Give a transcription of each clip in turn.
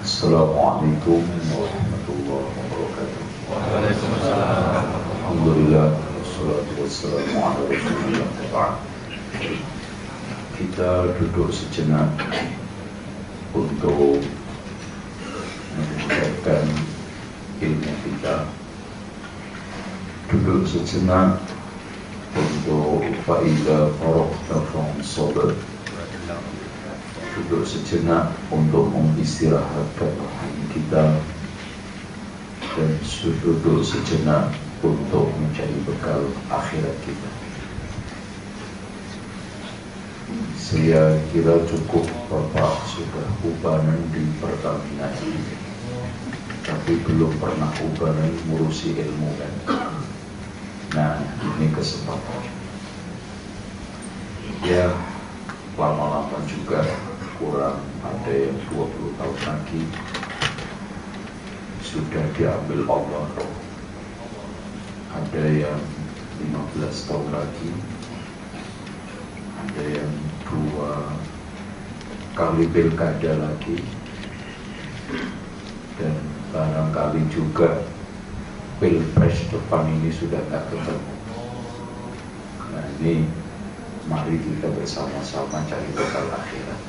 Assalamualaikum warahmatullahi wabarakatuh. Waalaikumsalam. Alhamdulillah, wassalatu wassalamu ala rasulillah wa ba'd. Kita duduk sejenak untuk mendengarkan ilmu kita. Duduk sejenak untuk fa'idah faraqta fansab. Duduk sejenak untuk mengistirahatkan hati kita, dan duduk sejenak untuk mencari bekal akhirat kita. Saya kira cukup Bapak sudah ubanan di Pertamina ini, tapi belum pernah ubanan ngurusi ilmu kan. Nah, ini kesempatan. Ya, lama-lama juga, kurang ada yang 20 tahun lagi sudah diambil Allah. Ada yang 15 tahun lagi, ada yang 2 kali pilkada lagi, dan barangkali juga pilpres depan ini sudah tak ketemu. Nah, ini mari kita bersama-sama cari bekal akhirat.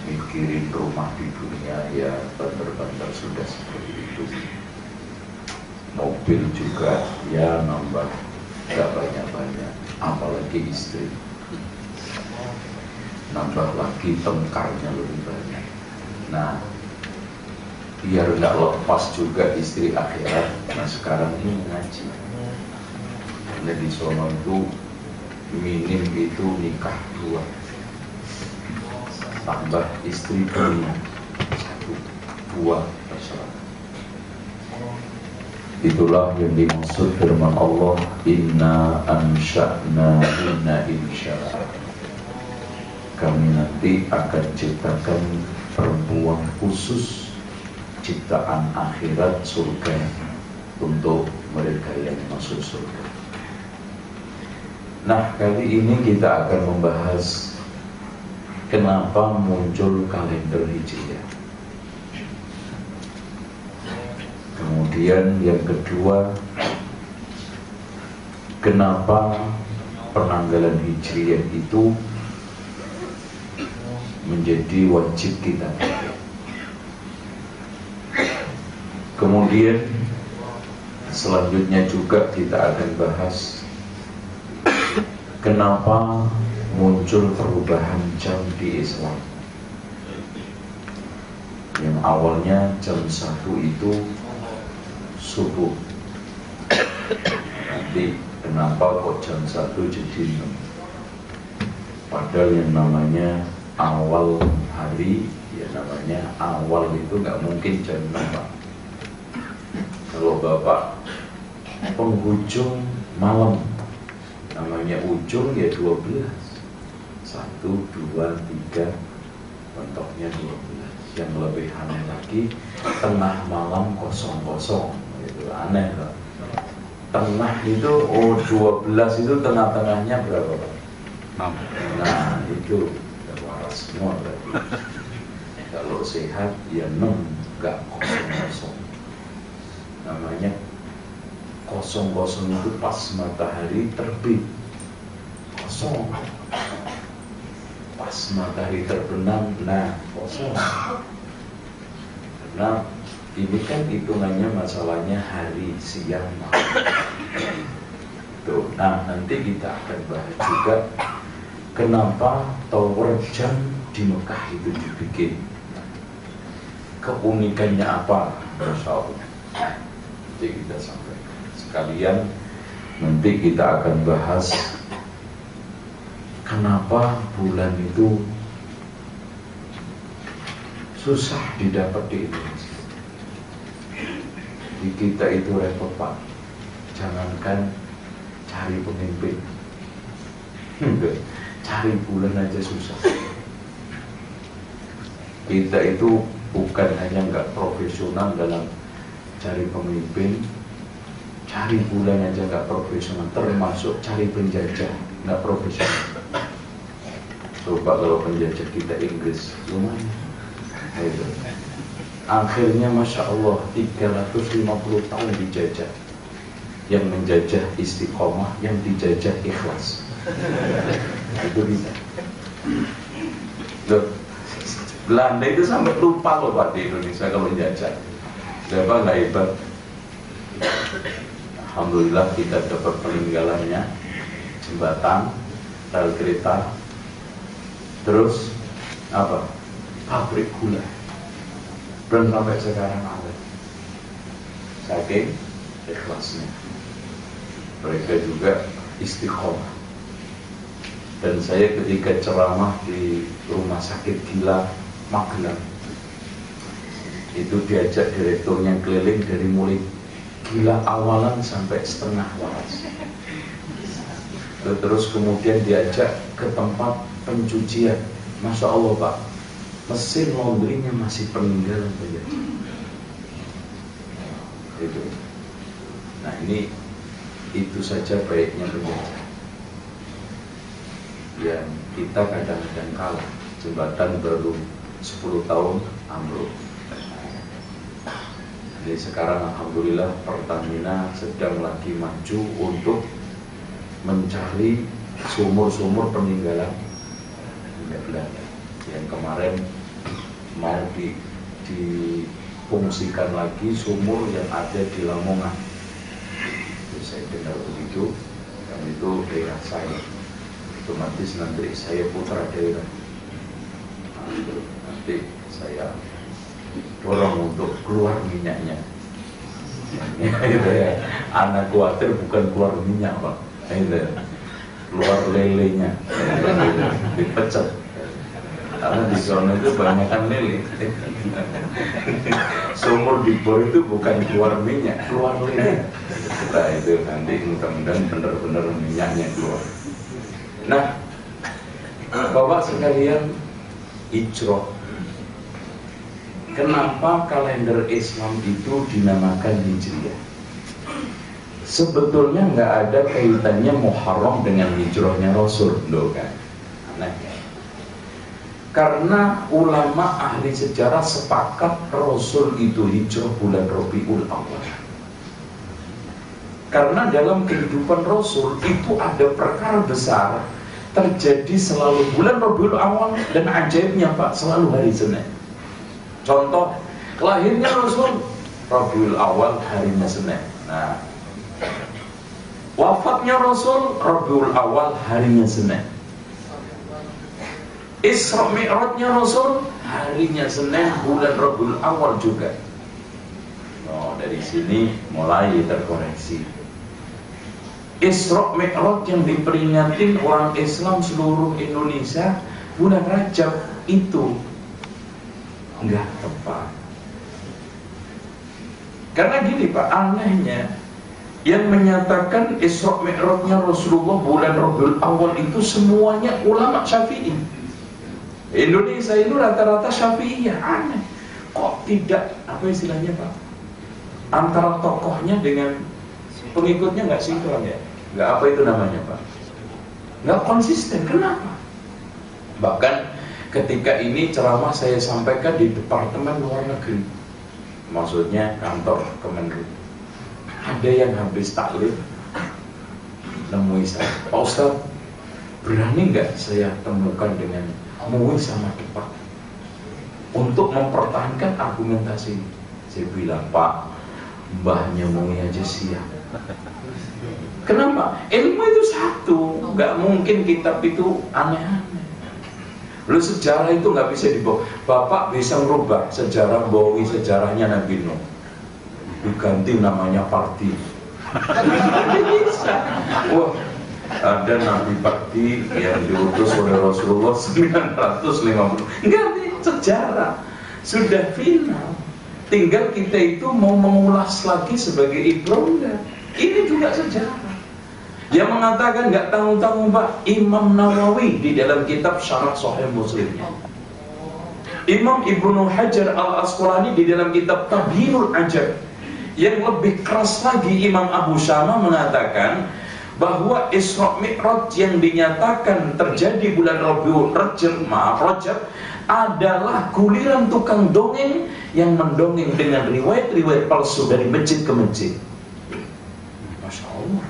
Mikirin rumah di dunia ya bener-bener sudah seperti itu. Mobil juga ya nambah gak banyak-banyak, apalagi istri. Nambah lagi tengkarnya lebih banyak. Nah, biar gak lepas juga istri akhirat. Nah, sekarang ini ngaji. Karena di sono itu minim itu nikah 2, tambah istri punya 1, 2 terserah. Itulah yang dimaksud firman Allah, inna ansha'na inna insya'a. Kami nanti akan ciptakan perempuan khusus ciptaan akhirat surga untuk mereka yang masuk surga. Nah, kali ini kita akan membahas kenapa muncul kalender Hijriah. Kemudian yang kedua, kenapa penanggalan Hijriah itu menjadi wajib kita. Kemudian selanjutnya juga kita akan bahas kenapa muncul perubahan jam di Islam. Yang awalnya jam 1 itu subuh. Nanti kenapa kok jam 1 jadi 6? Padahal yang namanya awal hari, ya namanya awal itu nggak mungkin jam 6, Pak. Kalau Bapak penghujung malam, namanya ujung ya 12. 1, 2, 3, mentoknya 12. Yang lebih aneh lagi, tengah malam 00. Itu aneh loh. Tengah itu 12 itu tengah-tengahnya berapa, Pak? 6. Nah, itu udah waras semua berarti. Kalau sehat ya 6, enggak 00. Namanya 00 itu pas matahari terbit. 0. Pas matahari terbenam, nah 0. Karena ini kan hitungannya masalahnya hari, siang, malam. Tuh, nah nanti kita akan bahas juga kenapa tower jam di Mekah itu dibikin. Keunikannya apa? Masya Allah. Nanti kita sampaikan. Sekalian nanti kita akan bahas kenapa bulan itu susah didapat di Indonesia. Di kita itu repot, Pak. Jangankan cari pemimpin, cari bulan aja susah. Kita itu bukan hanya nggak profesional dalam cari pemimpin, cari bulan aja nggak profesional, termasuk cari penjajah nggak profesional. Coba kalau penjajah kita Inggris, lumayan. Itu. Akhirnya Masya Allah 350 tahun dijajah. Yang menjajah istiqomah, yang dijajah ikhlas. Itu bisa. Loh, Belanda itu sampai lupa loh Pak di Indonesia kalau menjajah. Siapa nggak hebat? Alhamdulillah kita dapat peninggalannya, jembatan, rel kereta, terus apa? Pabrik gula. Dan sampai sekarang ada. Saking ikhlasnya. Mereka juga istiqomah. Dan saya ketika ceramah di rumah sakit gila Magelang, itu diajak direkturnya keliling dari mulai gila awalan sampai setengah waras. Terus kemudian diajak ke tempat pencucian. Masya Allah Pak, mesin laundrynya masih peninggalan penjajah. Itu. Nah ini itu saja baiknya penjajah. Yang kita kadang-kadang kalah. Jembatan baru 10 tahun ambruk. Jadi sekarang Alhamdulillah Pertamina sedang lagi maju untuk mencari sumur-sumur peninggalan Belanda yang kemarin mau difungsikan lagi sumur yang ada di Lamongan. Jadi saya dengar begitu, dan itu daerah saya. Otomatis nanti saya putra daerah. Nanti saya dorong untuk keluar minyaknya. Gitu ya. Anak khawatir bukan keluar minyak Pak, gitu ya. Keluar lelenya, dipecat. Karena di sana itu banyakkan lele. Sumur di bor itu bukan keluar minyak, keluar lele. Nah itu nanti mudah-mudahan benar-benar minyaknya keluar. Nah, Bapak sekalian, hijrah. Kenapa kalender Islam itu dinamakan Hijriah? Sebetulnya nggak ada kaitannya Muharram dengan hijrahnya Rasul, loh kan? Aneh ya? Karena ulama ahli sejarah sepakat Rasul itu hijrah bulan Rabiul Awal. Karena dalam kehidupan Rasul itu ada perkara besar terjadi selalu bulan Rabiul Awal, dan ajaibnya Pak selalu hari Senin. Contoh, lahirnya Rasul Rabiul Awal harinya Senin. Nah, wafatnya Rasul Rabiul Awal harinya Senin. Isra Mi'rajnya Rasul harinya Senin, bulan Rabiul Awal juga. Oh, dari sini mulai terkoreksi. Isra Mi'raj yang diperingatin orang Islam seluruh Indonesia bulan Rajab itu enggak tepat. Karena gini Pak, anehnya yang menyatakan Isra Mi'rajnya Rasulullah bulan Rabiul Awal itu semuanya ulama Syafi'i. Indonesia itu rata-rata Syafi'iyah. Aneh. Kok tidak, apa istilahnya Pak? Antara tokohnya dengan pengikutnya nggak sinkron ya? Nggak, apa itu namanya Pak? Nggak konsisten. Kenapa? Bahkan ketika ini ceramah saya sampaikan di Departemen Luar Negeri, maksudnya kantor Kemenlu. Ada yang habis taklim nemui saya, Pak Ustadz, berani nggak saya temukan dengan MUI sama Depak untuk mempertahankan argumentasi? Saya bilang, Pak, mbahnya MUI aja siap. Kenapa? Ilmu itu satu, nggak mungkin kitab itu aneh-aneh. Lalu sejarah itu nggak bisa dibawa. Bapak bisa merubah sejarah Bawi, sejarahnya Nabi Nuh, diganti namanya Parti. Bisa. Wah, ada Nabi Parti yang diutus oleh Rasulullah 950. Enggak, sejarah sudah final. Tinggal kita itu mau mengulas lagi sebagai ibroh enggak. Ini juga sejarah. Yang mengatakan nggak tanggung-tanggung Pak, Imam Nawawi di dalam kitab Syarah Sahih Muslimnya. Imam Ibnu Hajar Al-Asqalani di dalam kitab Tabhinul Ajab. Yang lebih keras lagi, Imam Abu Syama mengatakan bahwa Isra Mi'raj yang dinyatakan terjadi bulan Rabiul Rajab adalah guliran tukang dongeng yang mendongeng dengan riwayat-riwayat palsu dari masjid ke masjid. Masya Allah.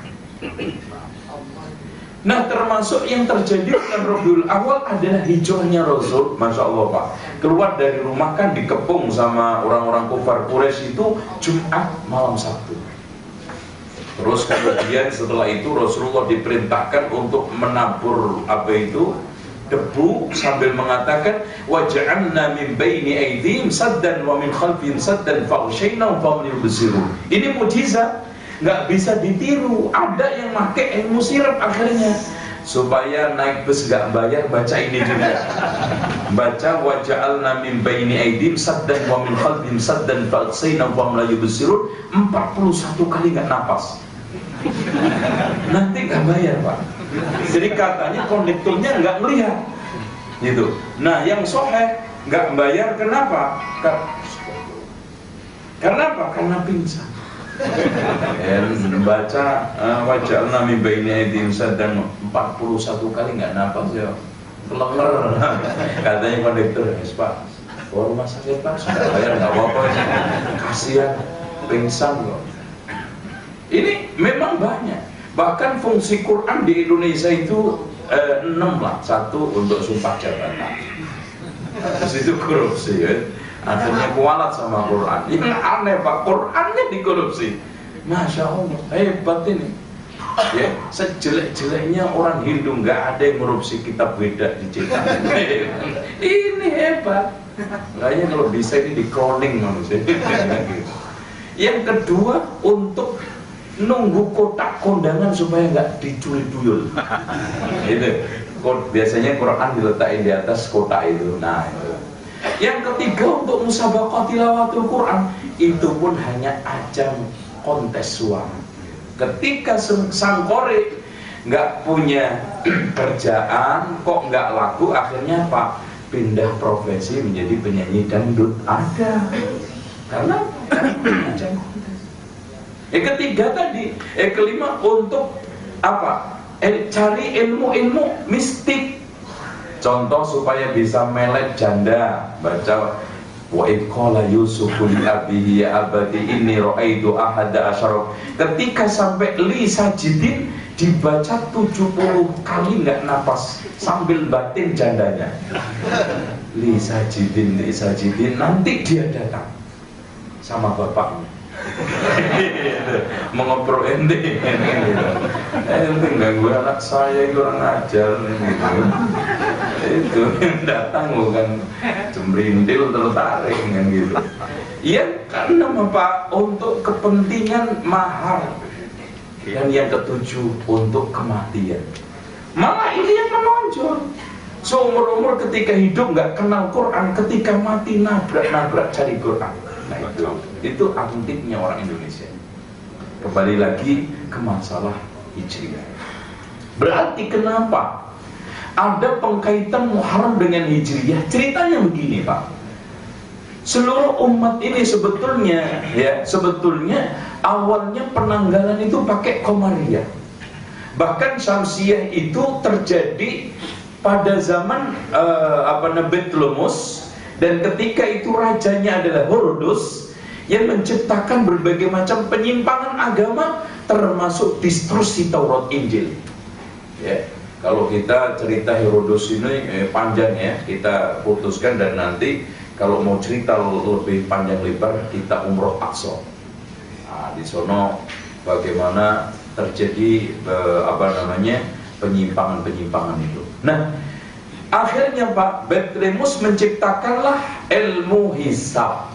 Nah, termasuk yang terjadi dengan Rabiul Awal adalah hijrahnya Rasul. Masya Allah Pak, keluar dari rumah kan dikepung sama orang-orang kufar Quraisy itu Jumat malam Sabtu. Terus kemudian setelah itu Rasulullah diperintahkan untuk menabur debu sambil mengatakan waja'alna min baini aydihim saddan wa min khalfihim saddan faghshaynahum fahum la yubsirun. Ini mukjizat, nggak bisa ditiru. Ada yang pakai ilmu sirap akhirnya supaya naik bus nggak bayar, baca ini juga. Baca waja'alna min baini aydihim saddan wa min khalfihim saddan faghshaynahum fahum la yubsirun 41 kali nggak napas. Nanti nggak bayar Pak. Jadi katanya kondekturnya nggak melihat gitu. Nah yang soheh nggak bayar kenapa? Karena apa? Karena pingsan. Baca waja'alna min baini aydihim saddan 41 kali nggak napas ya kelenger. Katanya kondektur, Pak, rumah sakit Pak, sudah bayar nggak apa-apa, kasihan pingsan kok. Ini memang banyak. Bahkan fungsi Quran di Indonesia itu 6 lah. 1 untuk sumpah jabatan. Terus itu korupsi ya. Akhirnya kualat sama Quran. Yang aneh Pak, Qurannya dikorupsi. Masya Allah, hebat ini. Ya, sejelek-jeleknya orang Hindu nggak ada yang korupsi kitab Weda dicetak. Ini hebat. Kayaknya kalau bisa ini di cloning manusia. Yang kedua untuk nunggu kotak kondangan supaya nggak dicuri tuyul. Itu biasanya Quran diletakin di atas kotak itu. Nah itu. Yang ketiga untuk musabaqah tilawatul Quran, itu pun hanya ajang kontes suara. Ketika sang korek nggak punya kerjaan, kok nggak laku, akhirnya Pak pindah profesi menjadi penyanyi dangdut. Ada karena ajang kontes. Ketiga tadi, kelima untuk apa? Cari ilmu-ilmu mistik. Contoh supaya bisa melet janda, baca wa id qala yusufu li abihi ya abati inni ra'aitu ahada asyara. Ketika sampai li sajidin dibaca 70 kali nggak napas sambil batin jandanya. Li sajidin nanti dia datang sama bapaknya. Mengobrol ente ganggu anak saya, kurang ajar gitu. Itu yang datang bukan cembrindil tertarik kan gitu. Iya karena Pak untuk kepentingan mahal. Dan yang ketujuh untuk kematian. Malah ini yang menonjol. Seumur-umur ketika hidup nggak kenal Quran, ketika mati nabrak cari Quran. Nah itu aktifnya orang Indonesia. Kembali lagi ke masalah Hijriah. Berarti kenapa ada pengkaitan Muharram dengan Hijriah? Ceritanya begini Pak. Seluruh umat ini sebetulnya awalnya penanggalan itu pakai Qamariyah. Bahkan Syamsiyah itu terjadi pada zaman Betlemus. Dan ketika itu rajanya adalah Herodos yang menciptakan berbagai macam penyimpangan agama, termasuk distorsi Taurat Injil. Ya, kalau kita cerita Herodos ini panjang ya, kita putuskan dan nanti kalau mau cerita lebih panjang lebar kita umroh Aqsa. Nah, di sono bagaimana terjadi penyimpangan itu. Nah, akhirnya Pak Betlemus menciptakanlah ilmu hisab.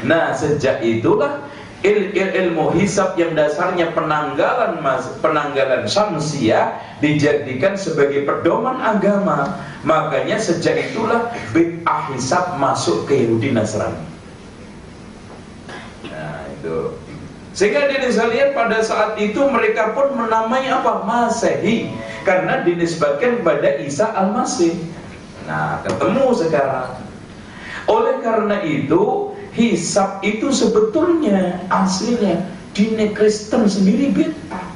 Nah sejak itulah ilmu hisab yang dasarnya penanggalan Syamsiyah dijadikan sebagai pedoman agama. Makanya sejak itulah bid'ah hisab masuk ke Yahudi Nasrani. Nah itu. Sehingga Indonesia lihat pada saat itu mereka pun menamai apa? Masehi. Karena dinisbatkan kepada Isa Al-Masih. Nah ketemu sekarang. Oleh karena itu hisab itu sebetulnya aslinya dini Kristen sendiri bid'ah.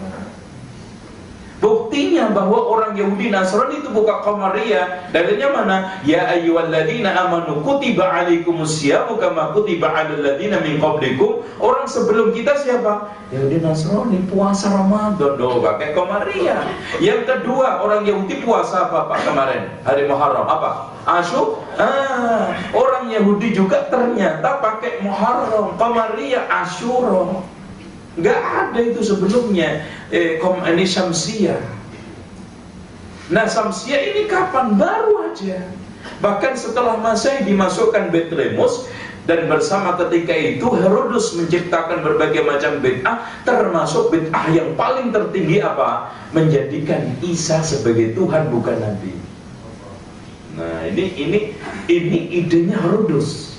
Buktinya bahwa orang orang Yahudi Nasrani itu buka Qamariyah. Dalilnya mana? Ya ayyuhalladzina amanu kutiba alaikumusyiyamu kama kutiba alal ladzina min qablikum. Orang sebelum kita siapa? Yahudi Nasrani puasa Ramadan, doh pakai Qamariyah. Yang kedua, orang Yahudi puasa apa Pak kemarin? Hari Muharram apa? Orang Yahudi juga ternyata pakai Muharram, Qamariyah, Asyura. Nggak ada itu sebelumnya. Ini Syamsiyah. Nah, Syamsiyah ini kapan? Baru aja. Bahkan setelah Masehi dimasukkan Betlemus, dan bersama ketika itu Herodes menciptakan berbagai macam bid'ah, termasuk bid'ah yang paling tertinggi apa? Menjadikan Isa sebagai Tuhan bukan Nabi. Nah, ini idenya Herodes.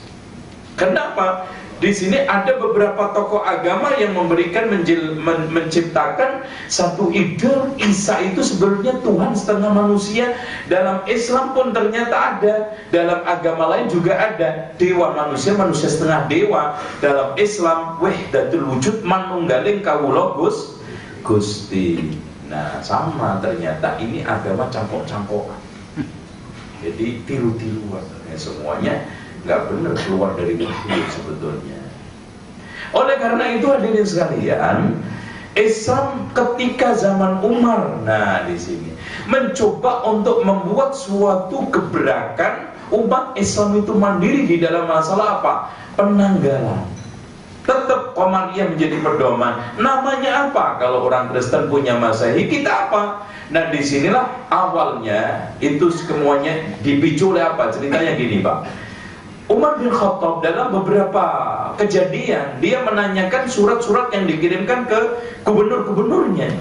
Kenapa? Di sini ada beberapa tokoh agama yang memberikan menciptakan satu ide Isa itu sebenarnya Tuhan setengah manusia. Dalam Islam pun ternyata ada, dalam agama lain juga ada dewa manusia, manusia setengah dewa. Dalam Islam wahdatul wujud manunggaling kawula Gusti. Nah, sama ternyata ini agama campur-campuran. Jadi tiru-tiruan, semuanya nggak benar keluar dari wahyu sebetulnya. Oleh karena itu hadirin sekalian, Islam ketika zaman Umar, nah di sini mencoba untuk membuat suatu gebrakan umat Islam itu mandiri di dalam masalah apa? Penanggalan. Tetap Qamariyah menjadi pedoman. Namanya apa? Kalau orang Kristen punya Masehi, kita apa? Nah disinilah awalnya itu semuanya dipicu oleh apa? Ceritanya gini Pak. Umar bin Khattab dalam beberapa kejadian dia menanyakan surat-surat yang dikirimkan ke gubernur-gubernurnya.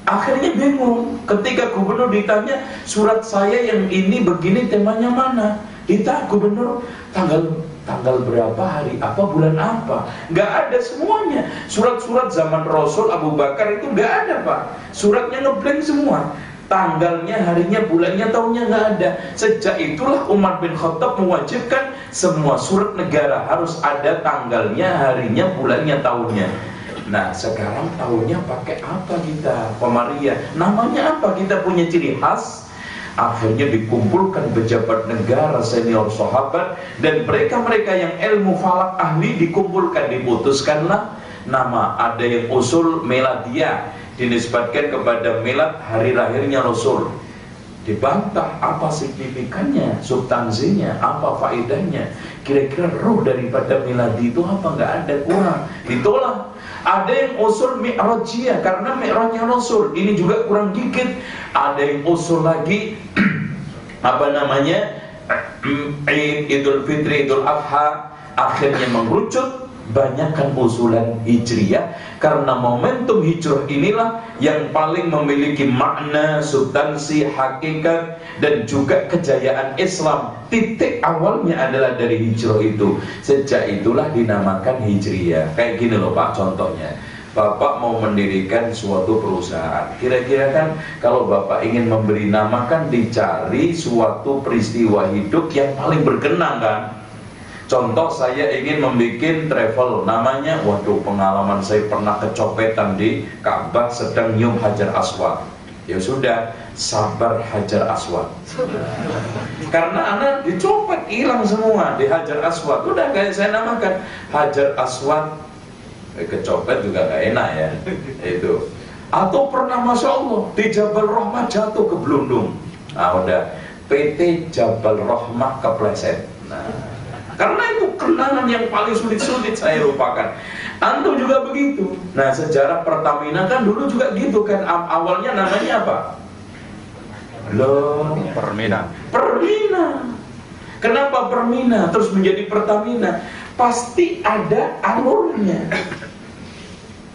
Akhirnya bingung ketika gubernur ditanya surat saya yang ini begini temanya mana? Ditanya gubernur tanggal berapa, hari apa, bulan apa? Nggak ada semuanya. Surat-surat zaman Rasul Abu Bakar itu nggak ada Pak. Suratnya ngeblank semua. Tanggalnya, harinya, bulannya, tahunnya nggak ada. Sejak itulah Umar bin Khattab mewajibkan semua surat negara harus ada tanggalnya, harinya, bulannya, tahunnya. Nah sekarang tahunnya pakai apa kita? Qamariyah. Namanya apa? Kita punya ciri khas. Akhirnya dikumpulkan pejabat negara, senior sahabat, dan mereka-mereka yang ilmu falak ahli dikumpulkan, diputuskanlah nama. Ada yang usul Miladiyah, dinisbatkan kepada milad hari lahirnya Rasul. Dibantah apa signifikannya, substansinya, apa faedahnya, kira-kira ruh daripada miladi itu apa, nggak ada, kurang, ditolak. Ada yang usul Mi'rajiyah karena Mi'rajnya Rasul, ini juga kurang dikit. Ada yang usul lagi apa namanya, Idul Fitri, Idul Adha. Akhirnya mengerucut banyakkan usulan hijriyah karena momentum hijrah inilah yang paling memiliki makna, substansi, hakikat dan juga kejayaan Islam. Titik awalnya adalah dari hijrah itu. Sejak itulah dinamakan hijriyah. Kayak gini loh Pak, contohnya Bapak mau mendirikan suatu perusahaan. Kira-kira kan kalau Bapak ingin memberi nama kan dicari suatu peristiwa hidup yang paling berkenang kan. Contoh saya ingin membuat travel, namanya, waduh pengalaman saya pernah kecopetan di Ka'bah sedang nyium Hajar Aswad. Ya sudah, Sabar Hajar Aswad. Karena anak dicopet, hilang semua di Hajar Aswad. Udah kayak saya namakan Hajar Aswad. Kecopet juga gak enak ya. Itu. Atau pernah Masya Allah di Jabal Rahmah jatuh ke Blundung. Nah udah, PT Jabal Rahmah kepleset. Nah, karena itu kenangan yang paling sulit-sulit saya lupakan. Antum juga begitu. Nah sejarah Pertamina kan dulu juga gitu kan. Awalnya namanya apa? Loh, Permina. Permina. Kenapa Permina terus menjadi Pertamina? Pasti ada alurnya.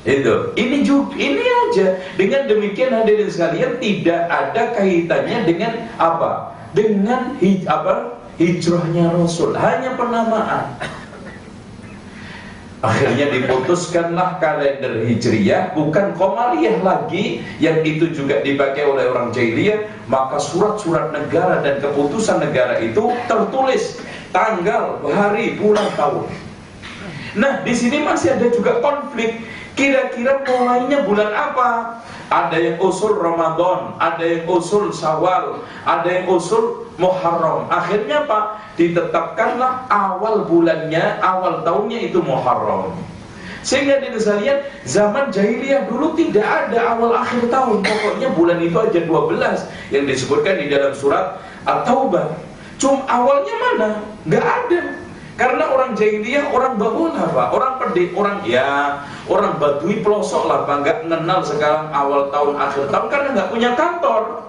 Itu. Ini aja. Dengan demikian hadirin sekalian tidak ada kaitannya dengan apa? Dengan hijrahnya Rasul, hanya penamaan. Akhirnya diputuskanlah kalender Hijriyah, bukan Qamariyah lagi, yang itu juga dipakai oleh orang jahiliyah. Maka surat-surat negara dan keputusan negara itu tertulis tanggal, hari, bulan, tahun. Nah, di sini masih ada juga konflik. Kira-kira mulainya bulan apa? ada yang usul Ramadan, ada yang usul Syawal, ada yang usul Muharram. Akhirnya apa? Ditetapkanlah awal bulannya, awal tahunnya itu Muharram. Sehingga di sekalian, zaman jahiliyah dulu tidak ada awal akhir tahun. Pokoknya bulan itu aja 12 yang disebutkan di dalam surat At-Taubah. Cuma awalnya mana? Nggak ada. Karena orang jahiliyah, orang bahulah Pak, orang pedih, orang badui pelosok lah Pak, nggak mengenal sekarang awal tahun, akhir tahun karena nggak punya kantor.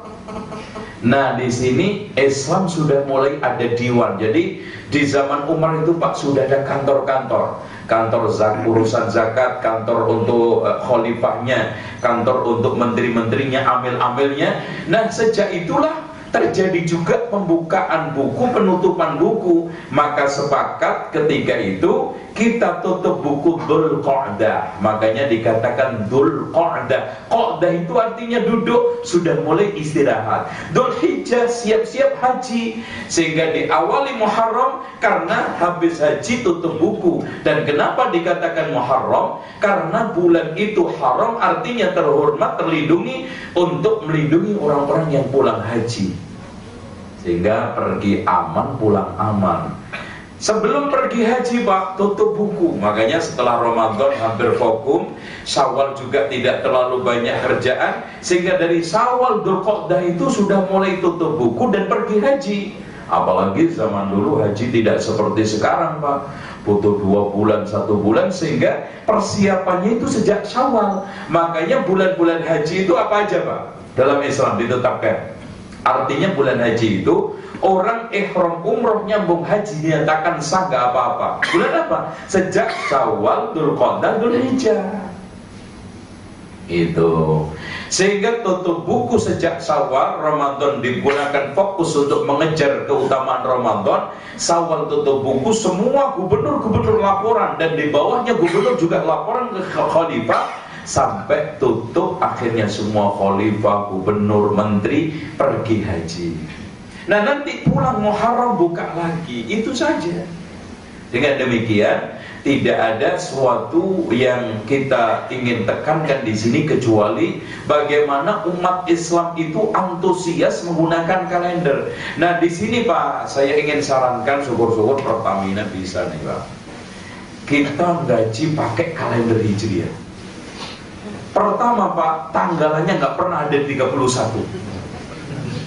Nah di sini Islam sudah mulai ada diwan. Jadi di zaman Umar itu Pak sudah ada kantor-kantor, kantor urusan zakat, kantor untuk khalifahnya, kantor untuk menteri-menterinya, amil-amilnya. Nah sejak itulah terjadi juga pembukaan buku, penutupan buku. Maka sepakat ketika itu kita tutup buku Dzul Qa'dah. Makanya dikatakan Dzul Qa'dah. Qa'dah itu artinya duduk, sudah mulai istirahat. Dzul Hijjah siap-siap haji. Sehingga diawali Muharram karena habis haji tutup buku. Dan kenapa dikatakan Muharram? Karena bulan itu haram, artinya terhormat, terlindungi, untuk melindungi orang-orang yang pulang haji. Sehingga pergi aman, pulang aman. Sebelum pergi haji Pak, tutup buku. Makanya setelah Ramadan hampir vakum, Syawal juga tidak terlalu banyak kerjaan. Sehingga dari Syawal, Dzulqa'dah itu sudah mulai tutup buku dan pergi haji. Apalagi zaman dulu haji tidak seperti sekarang Pak, butuh 2 bulan, 1 bulan. Sehingga persiapannya itu sejak Syawal. Makanya bulan-bulan haji itu apa aja Pak? Dalam Islam ditetapkan. Artinya bulan haji itu orang ihram umroh nyambung haji dinyatakan sah gak apa-apa. Bulan apa? Sejak Syawal, Dzulqa'dah, Dzulhijjah. Itu. Sehingga tutup buku sejak Syawal, Ramadan digunakan fokus untuk mengejar keutamaan Ramadan. Syawal tutup buku, semua gubernur-gubernur laporan, dan di bawahnya gubernur juga laporan ke khalifah. Sampai tutup akhirnya semua khalifah, gubernur, menteri pergi haji. Nah nanti pulang Muharram buka lagi, itu saja. Dengan demikian tidak ada sesuatu yang kita ingin tekankan di sini kecuali bagaimana umat Islam itu antusias menggunakan kalender. Nah di sini Pak, saya ingin sarankan, syukur-syukur Pertamina bisa nih Pak, kita gaji pakai kalender Hijriah. Pertama Pak, tanggalannya nggak pernah ada 31.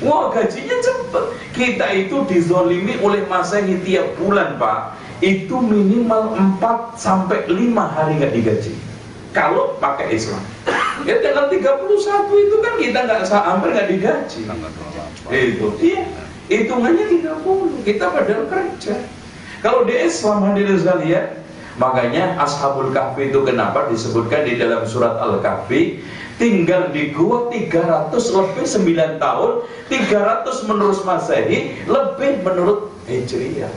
Wah gajinya cepet. Kita itu dizolimi oleh Masehi tiap bulan Pak. Itu minimal 4 sampai 5 hari nggak digaji. Kalau pakai Islam. Ya tanggal 31 itu kan kita hampir nggak digaji. Itu, iya. Hitungannya 30. Kita padahal kerja. Kalau di Islam hadirin sekalian, makanya Ashabul Kahfi itu kenapa disebutkan di dalam surat Al-Kahfi, tinggal di gua 300 lebih 9 tahun, 300 menurut Masehi, lebih menurut Hijriah.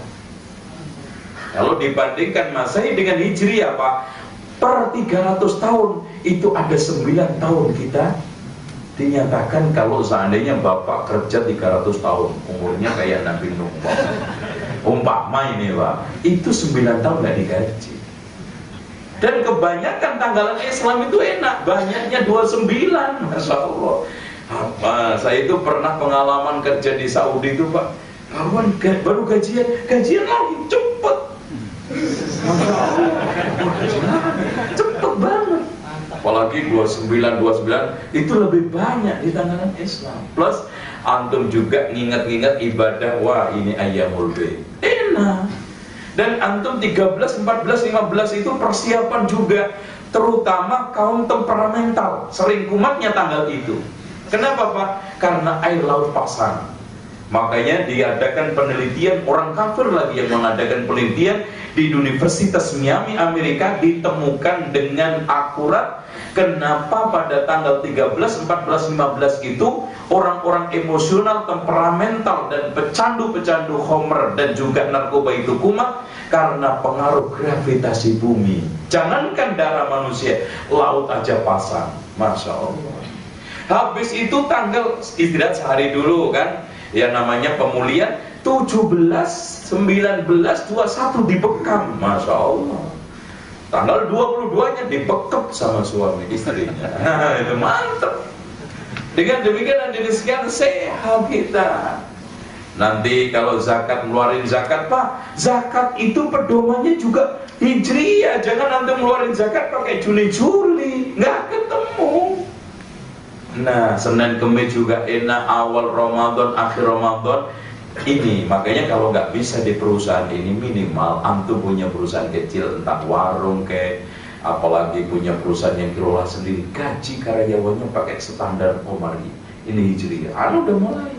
Kalau dibandingkan Masehi dengan Hijriah Pak, per 300 tahun itu ada 9 tahun kita dinyatakan kalau seandainya Bapak kerja 300 tahun, umurnya kayak Nabi Nuh. Umpama ini Pak, itu 9 tahun nggak digaji. Dan kebanyakan tanggalan Islam itu enak, banyaknya 29, Masya Allah. Saya itu pernah pengalaman kerja di Saudi itu Pak, kawan baru gajian lagi, cepet. Masya Allah, cepet banget. Apalagi 29 itu lebih banyak di tanggalan Islam. Plus antum juga nginget-nginget ibadah, wah ini Ayyamul Bid, enak. Dan antum 13, 14, 15 itu persiapan juga, terutama kaum temperamental, sering kumatnya tanggal itu. Kenapa Pak? Karena air laut pasang. Makanya diadakan penelitian, orang kafir lagi yang mengadakan penelitian di Universitas Miami Amerika, ditemukan dengan akurat kenapa pada tanggal 13, 14, 15 itu orang-orang emosional, temperamental dan pecandu-pecandu khamr dan juga narkoba itu kumat karena pengaruh gravitasi bumi. Jangankan darah manusia, laut aja pasang. Masya Allah. Habis itu tanggal istirahat sehari dulu kan, yang namanya pemulihan, 17, 19, 21 dibekam. Masya Allah. Tanggal 22-nya dibekep sama suami istrinya. Nah, itu mantap. Dengan demikian diriskan sehat kita. Nanti kalau zakat, ngeluarin zakat, Pak, zakat itu pedomannya juga hijriyah. Jangan nanti ngeluarin zakat pakai Juli-Juli, nggak ketemu. Nah, Senin Kemis juga enak, awal Ramadan, akhir Ramadan. Ini makanya kalau nggak bisa di perusahaan ini, minimal antum punya perusahaan kecil, entah warung kayak, apalagi punya perusahaan yang kelola sendiri, gaji karyawannya pakai standar Omari. Ini hijriyah. Udah mulai.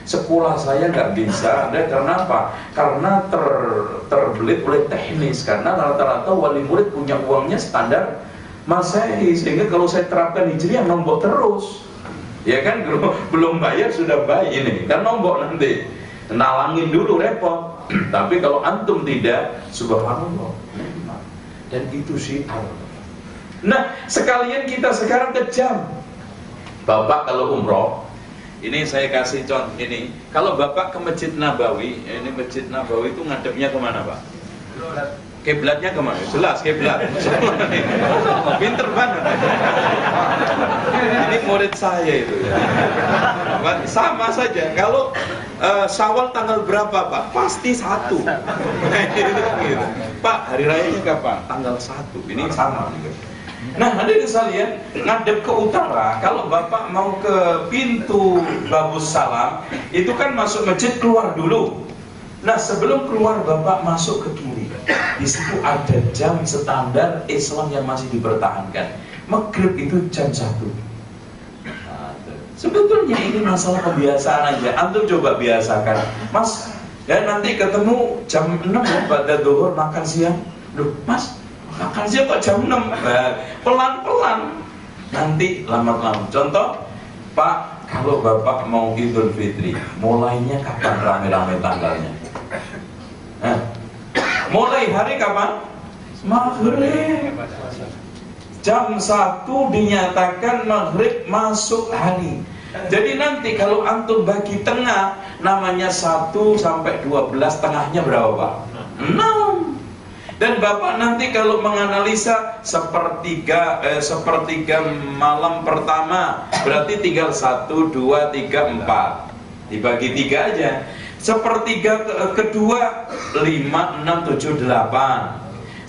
Sekolah saya nggak bisa, ada karena apa? Karena terbelit oleh teknis, karena rata-rata wali murid punya uangnya standar Masehi, sehingga kalau saya terapkan hijriyah nombok terus. Ya kan, belum bayar sudah baik ini, kan nombok nanti. Nalangin dulu repot. Tapi kalau antum tidak, subhanallah, dan itu syiar. Nah, sekalian kita sekarang kejam. Bapak kalau umroh, ini saya kasih contoh ini. Kalau bapak ke Masjid Nabawi, ini Masjid Nabawi itu ngadepnya kemana, Pak? Kiblatnya kemana? Jelas kiblat. Pinter banget. Ini murid saya itu. Sama saja. Kalau Syawal tanggal berapa, Pak? Pasti 1. Gitu. Pak, hari rayanya kapan? Tanggal 1. Ini sama. Nah, hadirin sekalian, ngadep ke utara. Kalau Bapak mau ke pintu Babus Salam, itu kan masuk masjid, keluar dulu. Nah, sebelum keluar Bapak masuk ke kiri. Di situ ada jam standar Islam yang masih dipertahankan. Maghrib itu jam 1. Sebetulnya ini masalah kebiasaan aja. Antum coba biasakan, Mas. Dan nanti ketemu jam 6 ya, pada zuhur makan siang. Loh, Mas, makan siang kok jam 6? Pelan-pelan. Nanti lambat-lambat. Contoh, Pak, kalau Bapak mau Idul Fitri, mulainya kapan rame-rame tanggalnya? Mulai hari kapan? Maghrib. Jam 1 dinyatakan maghrib masuk hari. Jadi nanti kalau antum bagi tengah, namanya 1 sampai 12, tengahnya berapa, Pak? 6. Dan Bapak nanti kalau menganalisa sepertiga malam pertama, berarti tinggal 1, 2, 3, 4. Dibagi 3 aja. Sepertiga kedua 5, 6, 7, 8.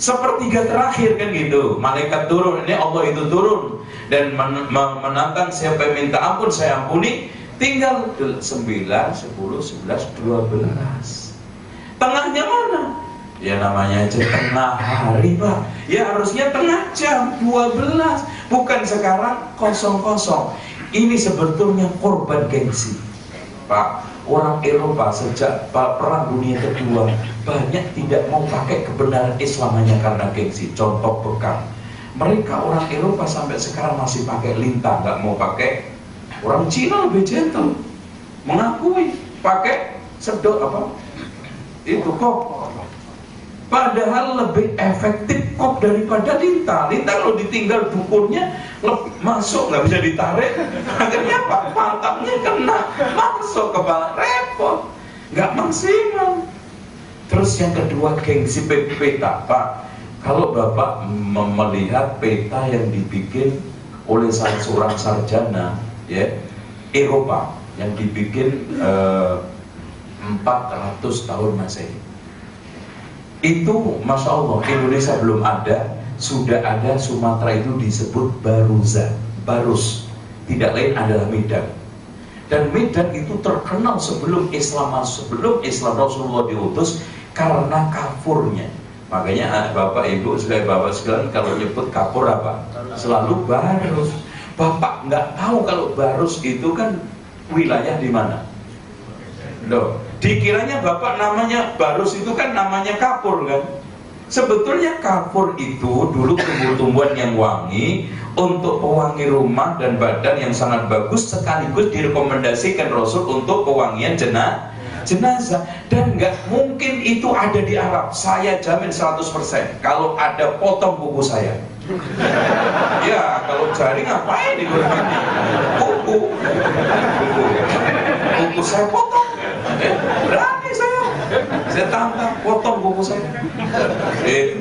Sepertiga terakhir kan gitu, malaikat turun. Ini Allah itu turun dan menantang siapa yang minta ampun saya ampuni. Tinggal 9, 10, 11, 12. Tengahnya mana? Ya namanya aja tengah hari, Pak. Ya harusnya tengah jam 12, bukan sekarang kosong-kosong. Ini sebetulnya korban gengsi, Pak. Orang Eropa sejak Perang Dunia Kedua banyak tidak mau pakai kebenaran Islam hanya karena gengsi. Contoh bekal, mereka orang Eropa sampai sekarang masih pakai lintah, nggak mau pakai. Orang Cina lebih gentle, mengakui pakai sedot apa itu kok. Padahal lebih efektif kok daripada lintah. Lintah kalau ditinggal dukunnya masuk, nggak bisa ditarik. Akhirnya apa? Pantatnya kena, masuk kepala, repot, nggak maksimal. Terus yang kedua, gengsi peta, Pak. Kalau Bapak melihat peta yang dibikin oleh salah seorang sarjana, ya, Eropa, yang dibikin 400 tahun Masehi. Itu Masya Allah, Indonesia belum ada, sudah ada. Sumatera itu disebut Barus, tidak lain adalah Medan. Dan Medan itu terkenal sebelum Islam Rasulullah diutus karena kafurnya. Makanya Bapak Ibu Bapak sekalian kalau nyebut kafur apa? Selalu Barus. Bapak nggak tahu kalau Barus itu kan wilayah di mana? Loh, dikiranya Bapak namanya Barus itu kan namanya kapur kan? Sebetulnya kapur itu dulu tumbuh-tumbuhan yang wangi untuk pewangi rumah dan badan yang sangat bagus, sekaligus direkomendasikan Rasul untuk pewangian jenazah. Dan nggak mungkin itu ada di Arab. Saya jamin 100% kalau ada potong kuku saya. Ya, kalau jari ngapain di kuku saya potong. Berani saya. Saya tantang, potong kuku saya.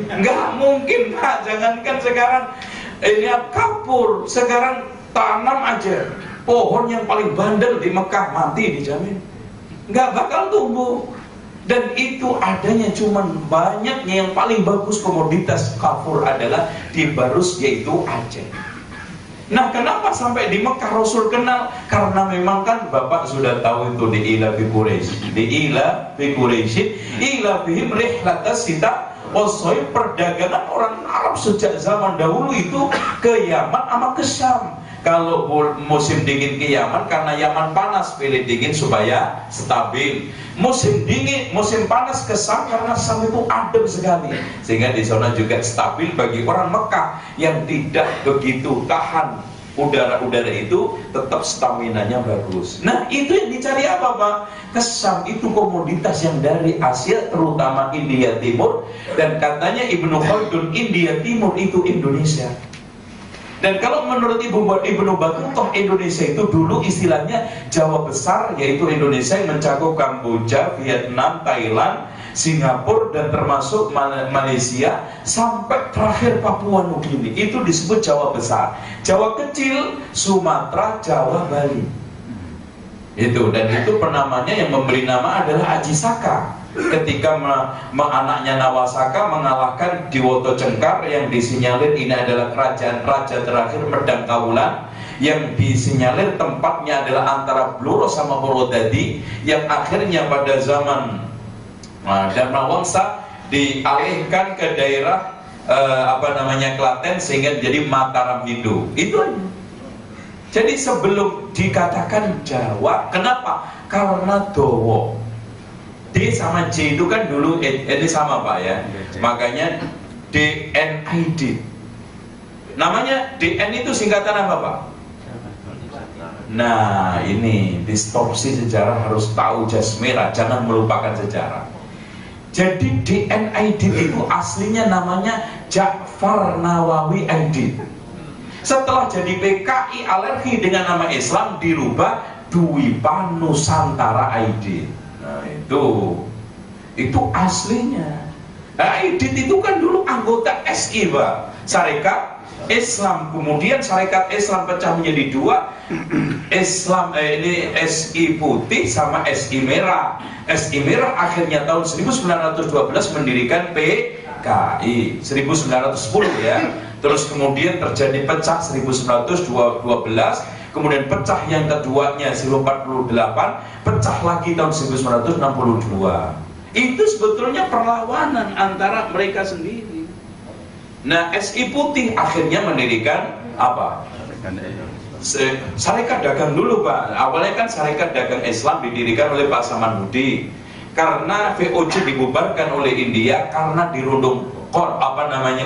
Nggak mungkin Pak, jangankan sekarang ini kapur, sekarang tanam aja pohon yang paling bandel di Mekah mati dijamin, nggak bakal tumbuh. Dan itu adanya cuman banyaknya yang paling bagus komoditas kapur adalah di Barus, yaitu Aceh. Nah, kenapa sampai di Mekah Rasul kenal? Karena memang kan Bapak sudah tahu itu di ila fi Quraisy, di ila fi Quraisy, ila fihim rihlatas sita wasoi, perdagangan orang Arab sejak zaman dahulu itu ke Yaman sama ke Syam. Kalau musim dingin ke Yaman karena Yaman panas, pilih dingin supaya stabil. Musim dingin, musim panas ke Syam karena Syam itu adem sekali, sehingga di sana juga stabil bagi orang Mekah yang tidak begitu tahan udara-udara itu, tetap stamina-nya bagus. Nah, itu yang dicari apa Pak? Ke Syam itu komoditas yang dari Asia, terutama India Timur, dan katanya Ibnu Khaldun India Timur itu Indonesia. Dan kalau menurut Ibnu Battuah, Indonesia itu dulu istilahnya Jawa Besar, yaitu Indonesia yang mencakup Kamboja, Vietnam, Thailand, Singapura, dan termasuk Malaysia sampai terakhir Papua Nugini. Itu disebut Jawa Besar. Jawa kecil, Sumatera, Jawa, Bali. Itu, dan itu penamanya yang memberi nama adalah Aji Saka. Ketika anaknya Nawasaka mengalahkan Diwoto Cengkar yang disinyalir ini adalah kerajaan raja terakhir Medang Kaulan, yang disinyalir tempatnya adalah antara Bluro sama Purwodadi, yang akhirnya pada zaman Dharmawangsa dialihkan ke daerah Klaten, sehingga jadi Mataram Hindu. Itu aja. Jadi sebelum dikatakan Jawa, kenapa? Karena Dowo. D sama J itu kan dulu ini sama Pak ya, makanya DNID. Namanya DN itu singkatan apa Pak? Nah, ini distorsi sejarah, harus tahu jas merah, jangan melupakan sejarah. Jadi DNID itu aslinya namanya Ja'far Nawawi Aidid. Setelah jadi PKI alergi dengan nama Islam, dirubah Dwipa Nusantara Aidid. Nah, itu aslinya. Nah, Aidid itu kan dulu anggota SI Pak, Sarekat Islam. Kemudian Sarekat Islam pecah menjadi dua, Islam ini SI putih sama SI merah. SI merah akhirnya tahun 1912 mendirikan PKI 1910 ya. Terus kemudian terjadi pecah 1912, kemudian pecah yang keduanya 1948, pecah lagi tahun 1962. Itu sebetulnya perlawanan antara mereka sendiri. Nah, SI putih akhirnya mendirikan apa? Sarekat Dagang dulu Pak. Awalnya kan Sarekat Dagang Islam didirikan oleh Pak Samanhudi. Karena VOC dibubarkan oleh India karena dirundung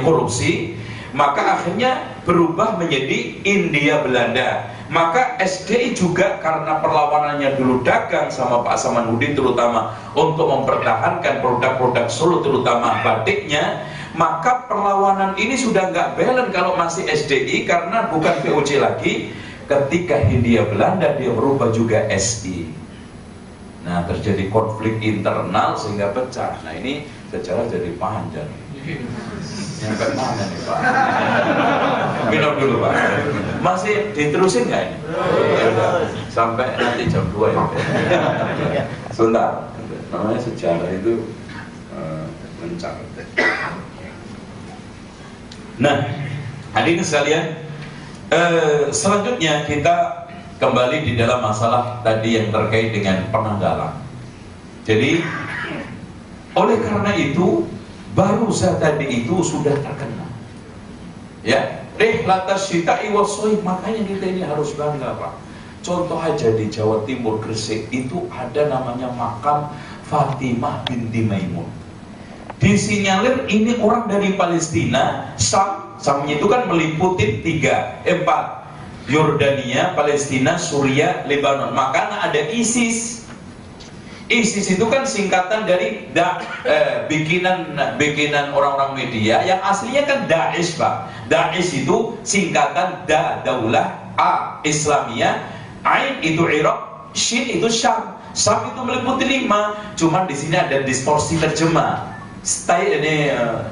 korupsi, maka akhirnya berubah menjadi India Belanda. Maka SDI juga karena perlawanannya dulu dagang sama Pak Samanhudi, terutama untuk mempertahankan produk-produk Solo, terutama batiknya, maka perlawanan ini sudah nggak balance kalau masih SDI karena bukan VOC lagi. Ketika Hindia Belanda dia berubah juga SI. Nah, terjadi konflik internal sehingga pecah. Nah, ini sejarah jadi panjang. Sampai mana nih Pak? Minum dulu Pak. Masih diterusin nggak ini? Sampai nanti jam 2 ya. Sebentar. Namanya sejarah itu mencatat. Nah, hadirin sekalian, selanjutnya kita kembali di dalam masalah tadi yang terkait dengan penanggalan. Jadi, oleh karena itu Baruza tadi itu sudah terkenal. Ya, Rihlatas Syita'i Wassoif, makanya kita ini harus bangga Pak. Contoh aja di Jawa Timur, Gresik itu ada namanya makam Fatimah binti Maimun. Disinyalir ini orang dari Palestina, Samnya itu kan meliputi 4, Yordania, Palestina, Suriah, Lebanon. Makanya ada ISIS. ISIS itu kan singkatan dari bikinan orang-orang media yang aslinya kan Daesh Pak. Daesh itu singkatan Daulah, A Islamiyah, Ain itu Irak, Shin itu Syam. Syam itu meliputi 5, cuman di sini ada distorsi terjemah.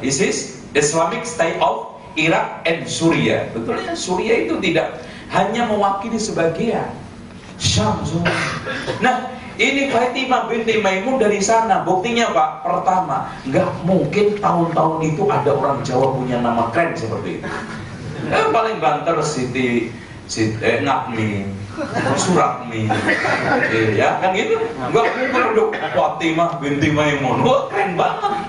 ISIS, Islamic State of Iraq and Syria. Betulnya Syria itu tidak hanya mewakili sebagian, Syam semua. Nah, ini Fatimah binti Maimun dari sana. Buktinya Pak, pertama, nggak mungkin tahun-tahun itu ada orang Jawa punya nama keren seperti itu. Paling banter Siti Ngakmi, Suratmi, ya kan gitu. Nggak mungkin ada Fatimah binti Maimun. Wah, keren banget.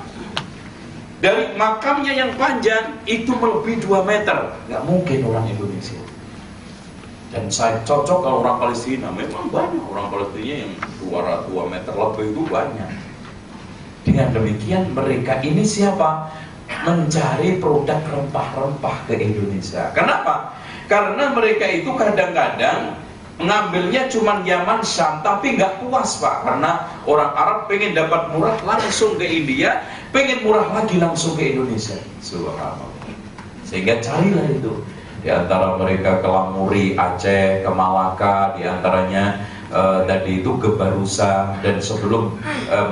Dari makamnya yang panjang itu melebihi 2 meter. Nggak mungkin orang Indonesia. Dan saya cocok kalau orang Palestina. Memang banyak orang Palestina yang 2 meter lebih, itu banyak. Dengan demikian mereka ini siapa? Mencari produk rempah-rempah ke Indonesia. Kenapa? Karena mereka itu kadang-kadang mengambilnya cuma Yaman, Syam, tapi nggak puas Pak, karena orang Arab pengen dapat murah langsung ke India, pengen murah lagi langsung ke Indonesia. Subhanallah. Sehingga carilah itu. Di antara mereka ke Lamuri, Aceh, ke Malaka, di antaranya tadi itu ke Barusa, dan sebelum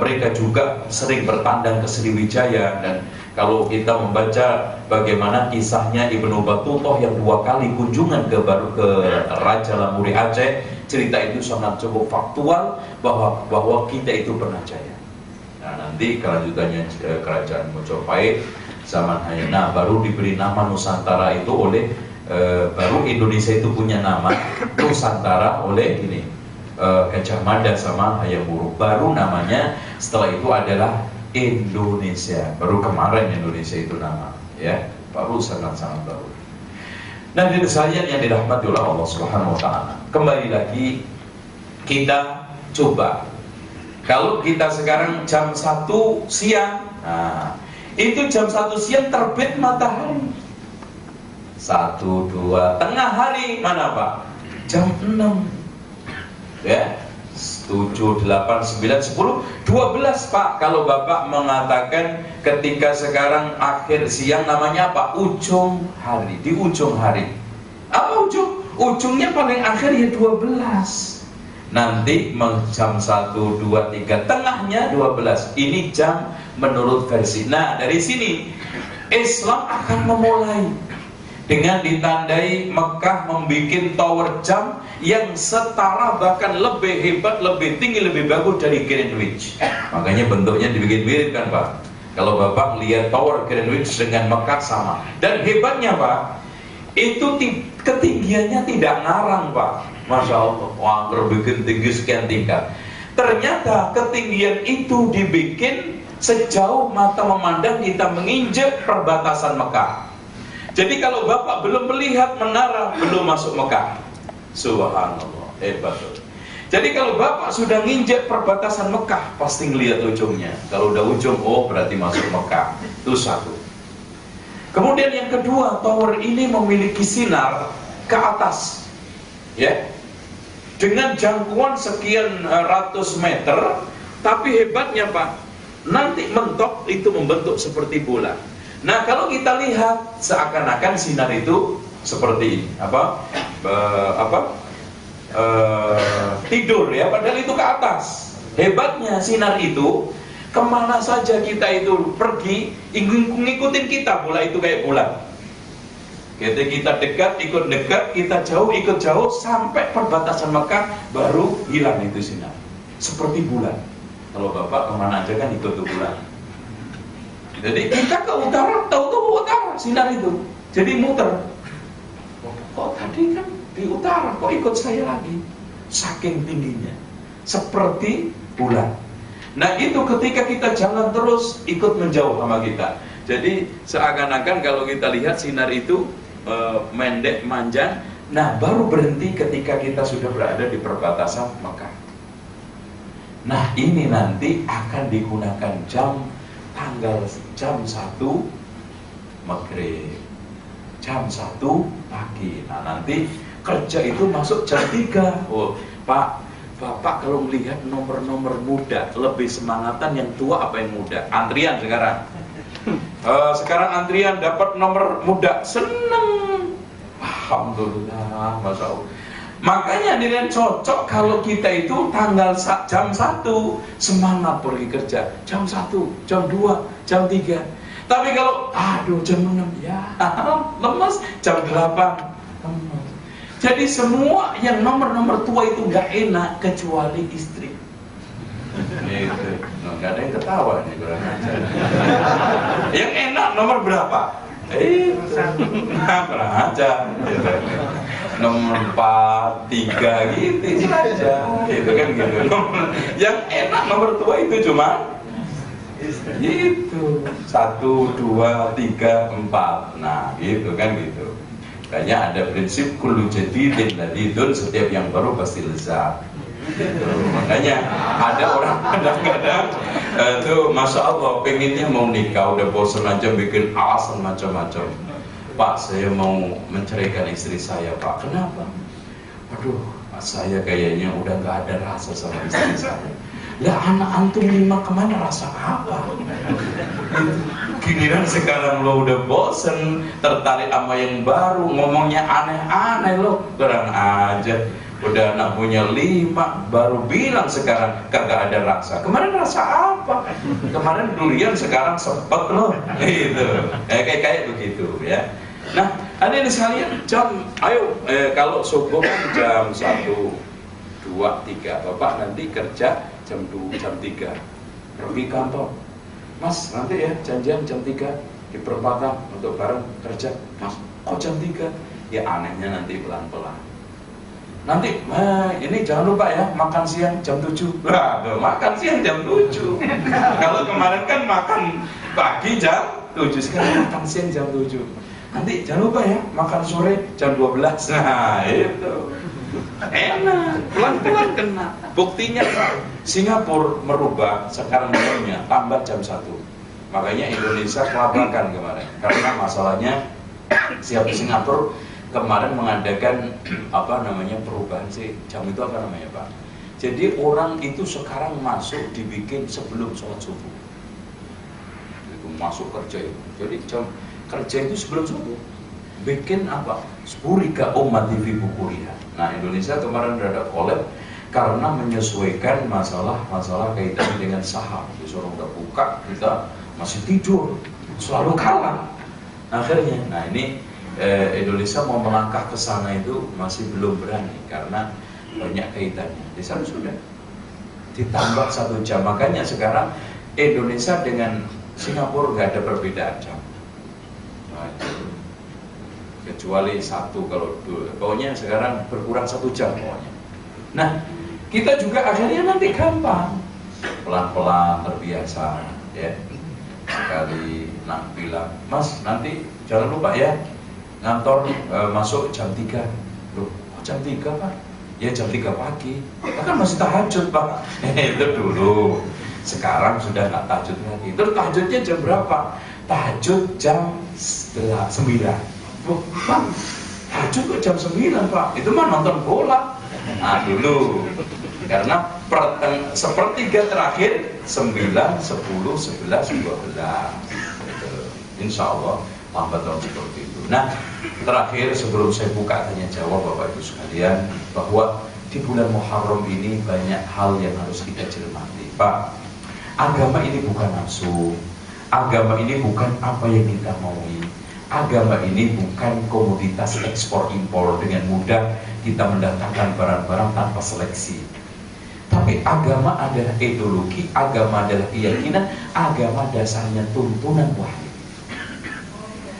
mereka juga sering bertandang ke Sriwijaya. Dan kalau kita membaca bagaimana kisahnya Ibnu Battutoh yang 2 kali kunjungan ke Raja Lamuri Aceh, cerita itu sangat cukup faktual bahwa kita itu pernah jaya. Nah, nanti kelanjutannya kerajaan Majapahit zaman Hayana baru diberi nama Nusantara itu oleh baru Indonesia itu punya nama Nusantara oleh ini Gajah Mada sama Hayam Wuruk. Baru namanya setelah itu adalah Indonesia. Baru kemarin Indonesia itu nama, ya, baru sangat-sangat baru. Nah, dari sekalian yang dirahmati oleh Allah Subhanahu wa taala. Kembali lagi kita coba. Kalau kita sekarang jam 1 siang, nah, itu jam 1 siang terbit matahari. 1, 2, tengah hari mana Pak? Jam 6. Ya. 7, 8, 9, 10, 12 Pak. Kalau Bapak mengatakan ketika sekarang akhir siang namanya apa? Ujung hari. Di ujung hari. Apa ujung? Ujungnya paling akhir ya 12. Nanti jam 1, 2, 3, tengahnya 12. Ini jam menurut versi. Nah, dari sini Islam akan memulai dengan ditandai Mekah membuat tower jam yang setara, bahkan lebih hebat, lebih tinggi, lebih bagus dari Greenwich. Makanya bentuknya dibikin mirip kan Pak. Kalau Bapak lihat tower Greenwich dengan Mekah sama. Dan hebatnya Pak, itu ketinggiannya tidak ngarang Pak. Masya Allah, wah terbikin tinggi sekian tingkat. Ternyata ketinggian itu dibikin sejauh mata memandang kita menginjak perbatasan Mekah. Jadi kalau Bapak belum melihat menara, belum masuk Mekah. Subhanallah, hebat. Jadi kalau Bapak sudah nginjak perbatasan Mekah, pasti ngelihat ujungnya. Kalau udah ujung, oh berarti masuk Mekah. Itu satu. Kemudian yang kedua, tower ini memiliki sinar ke atas, ya, dengan jangkauan sekian ratus meter. Tapi hebatnya Pak, nanti mentok itu membentuk seperti bola. Nah, kalau kita lihat seakan-akan sinar itu seperti ini, tidur ya, padahal itu ke atas. Hebatnya sinar itu kemana saja kita itu pergi, ngikutin kita, bola itu kayak bola. Kita dekat, ikut dekat, kita jauh, ikut jauh, sampai perbatasan Mekah baru hilang itu sinar. Seperti bulan. Kalau Bapak kemana aja kan ikut ke bulan. Jadi kita ke utara, tahu-tahu ke utara sinar itu. Jadi muter. Kok tadi kan di utara, kok ikut saya lagi? Saking tingginya. Seperti bulan. Nah itu ketika kita jalan terus, ikut menjauh sama kita. Jadi seakan-akan kalau kita lihat sinar itu mendek, manjang. Nah baru berhenti ketika kita sudah berada di perbatasan Mekah. Nah ini nanti akan digunakan jam jam 1 maghrib, jam 1 pagi. Nah nanti kerja itu masuk jam 3. Oh Pak, Bapak kalau melihat nomor-nomor muda, lebih semangatan yang tua apa yang muda? Antrian sekarang. Sekarang antrian dapat nomor muda, seneng. Alhamdulillah, Masya Allah. Makanya nilai cocok kalau kita itu jam 1 semangat pergi kerja, jam 1, jam 2, jam 3. Tapi kalau aduh jam 6 ya lemas, jam 8 lemas. Jadi semua yang nomor tua itu nggak enak kecuali istri. Itu nggak ada yang ketawa nih, kurang ajar. Yang enak nomor berapa? Kurang ajar. Nomor 4, 3 gitu saja. Itu kan gitu. Yang enak nomor tua itu cuma itu 1, 2, 3, 4. Nah gitu kan gitu. Kayaknya ada prinsip kullu jadidin ladidun, setiap yang baru pasti lezat. Gitu. Makanya ada orang kadang-kadang tuh masya Allah pengennya mau nikah, udah bosan aja bikin alasan macam-macam. Pak, saya mau menceraikan istri saya, Pak. Kenapa? Aduh, saya kayaknya udah nggak ada rasa sama istri saya. Lah anak antum 5 kemana, rasa apa? Giliran sekarang lo udah bosen, tertarik sama yang baru, ngomongnya aneh-aneh lo, kurang aja. Udah anak punya 5, baru bilang sekarang kagak ada rasa. Kemarin rasa apa? Kemarin durian, sekarang sepet lo. Gitu. Kayak begitu ya. Nah, ada ini sekalian kalau subuh kan jam 1, 2, 3. Bapak nanti kerja jam 2, jam 3. Pergi kantor. Mas, nanti ya janjian jam 3 di perempatan untuk bareng kerja. Mas, kok jam 3? Ya anehnya nanti pelan-pelan. Nanti, ini jangan lupa ya, makan siang jam 7. Makan siang jam 7. Kalau kemarin kan makan pagi jam 7, sekarang makan siang jam 7. Nanti jangan lupa ya, makan sore jam 12. Nah, itu. Enak, pelan-pelan kena. Buktinya Singapura merubah sekarang jamnya, tambah jam 1. Makanya Indonesia kelabakan kemarin. Karena masalahnya Singapura kemarin mengadakan perubahan sih, jam itu apa namanya Pak? Jadi orang itu sekarang masuk dibikin sebelum sholat subuh. Itu masuk kerja itu. Jadi jam kerja itu sebelum subuh. Bikin apa? Spurika umat TV Bukuria. Nah Indonesia kemarin ada collab karena menyesuaikan masalah kaitannya dengan saham. Disuruh udah buka, kita masih tidur, selalu kalah. Akhirnya, nah ini Indonesia mau melangkah ke sana itu masih belum berani karena banyak kaitannya. Di sana sudah ditambah 1 jam. Makanya sekarang Indonesia dengan Singapura nggak ada perbedaan jam. Nah, kecuali 1 kalau dulu. Pokoknya sekarang berkurang 1 jam pokoknya. Nah, kita juga akhirnya nanti gampang, pelan-pelan terbiasa, ya. Sekali nak bilang, Mas nanti jangan lupa ya ngantor masuk jam 3. Loh, jam 3 Pak? Ya jam 3 pagi. Kita kan masih tahajud Pak. Itu dulu. Sekarang sudah nggak tahajud lagi. Terus tahajudnya jam berapa? Tahajud jam 9. Loh, Pak, tahajud kok jam 9 Pak? Itu mah nonton bola. Nah dulu. Karena sepertiga terakhir 9, 10, 11, 12. Insya Allah lambat tahun seperti itu. Nah, terakhir sebelum saya buka tanya jawab Bapak Ibu sekalian, bahwa di bulan Muharram ini banyak hal yang harus kita cermati. Pak, agama ini bukan nafsu, agama ini bukan apa yang kita maui, agama ini bukan komoditas ekspor impor dengan mudah kita mendatangkan barang-barang tanpa seleksi. Tapi agama adalah ideologi, agama adalah keyakinan, agama dasarnya tuntunan wahyu.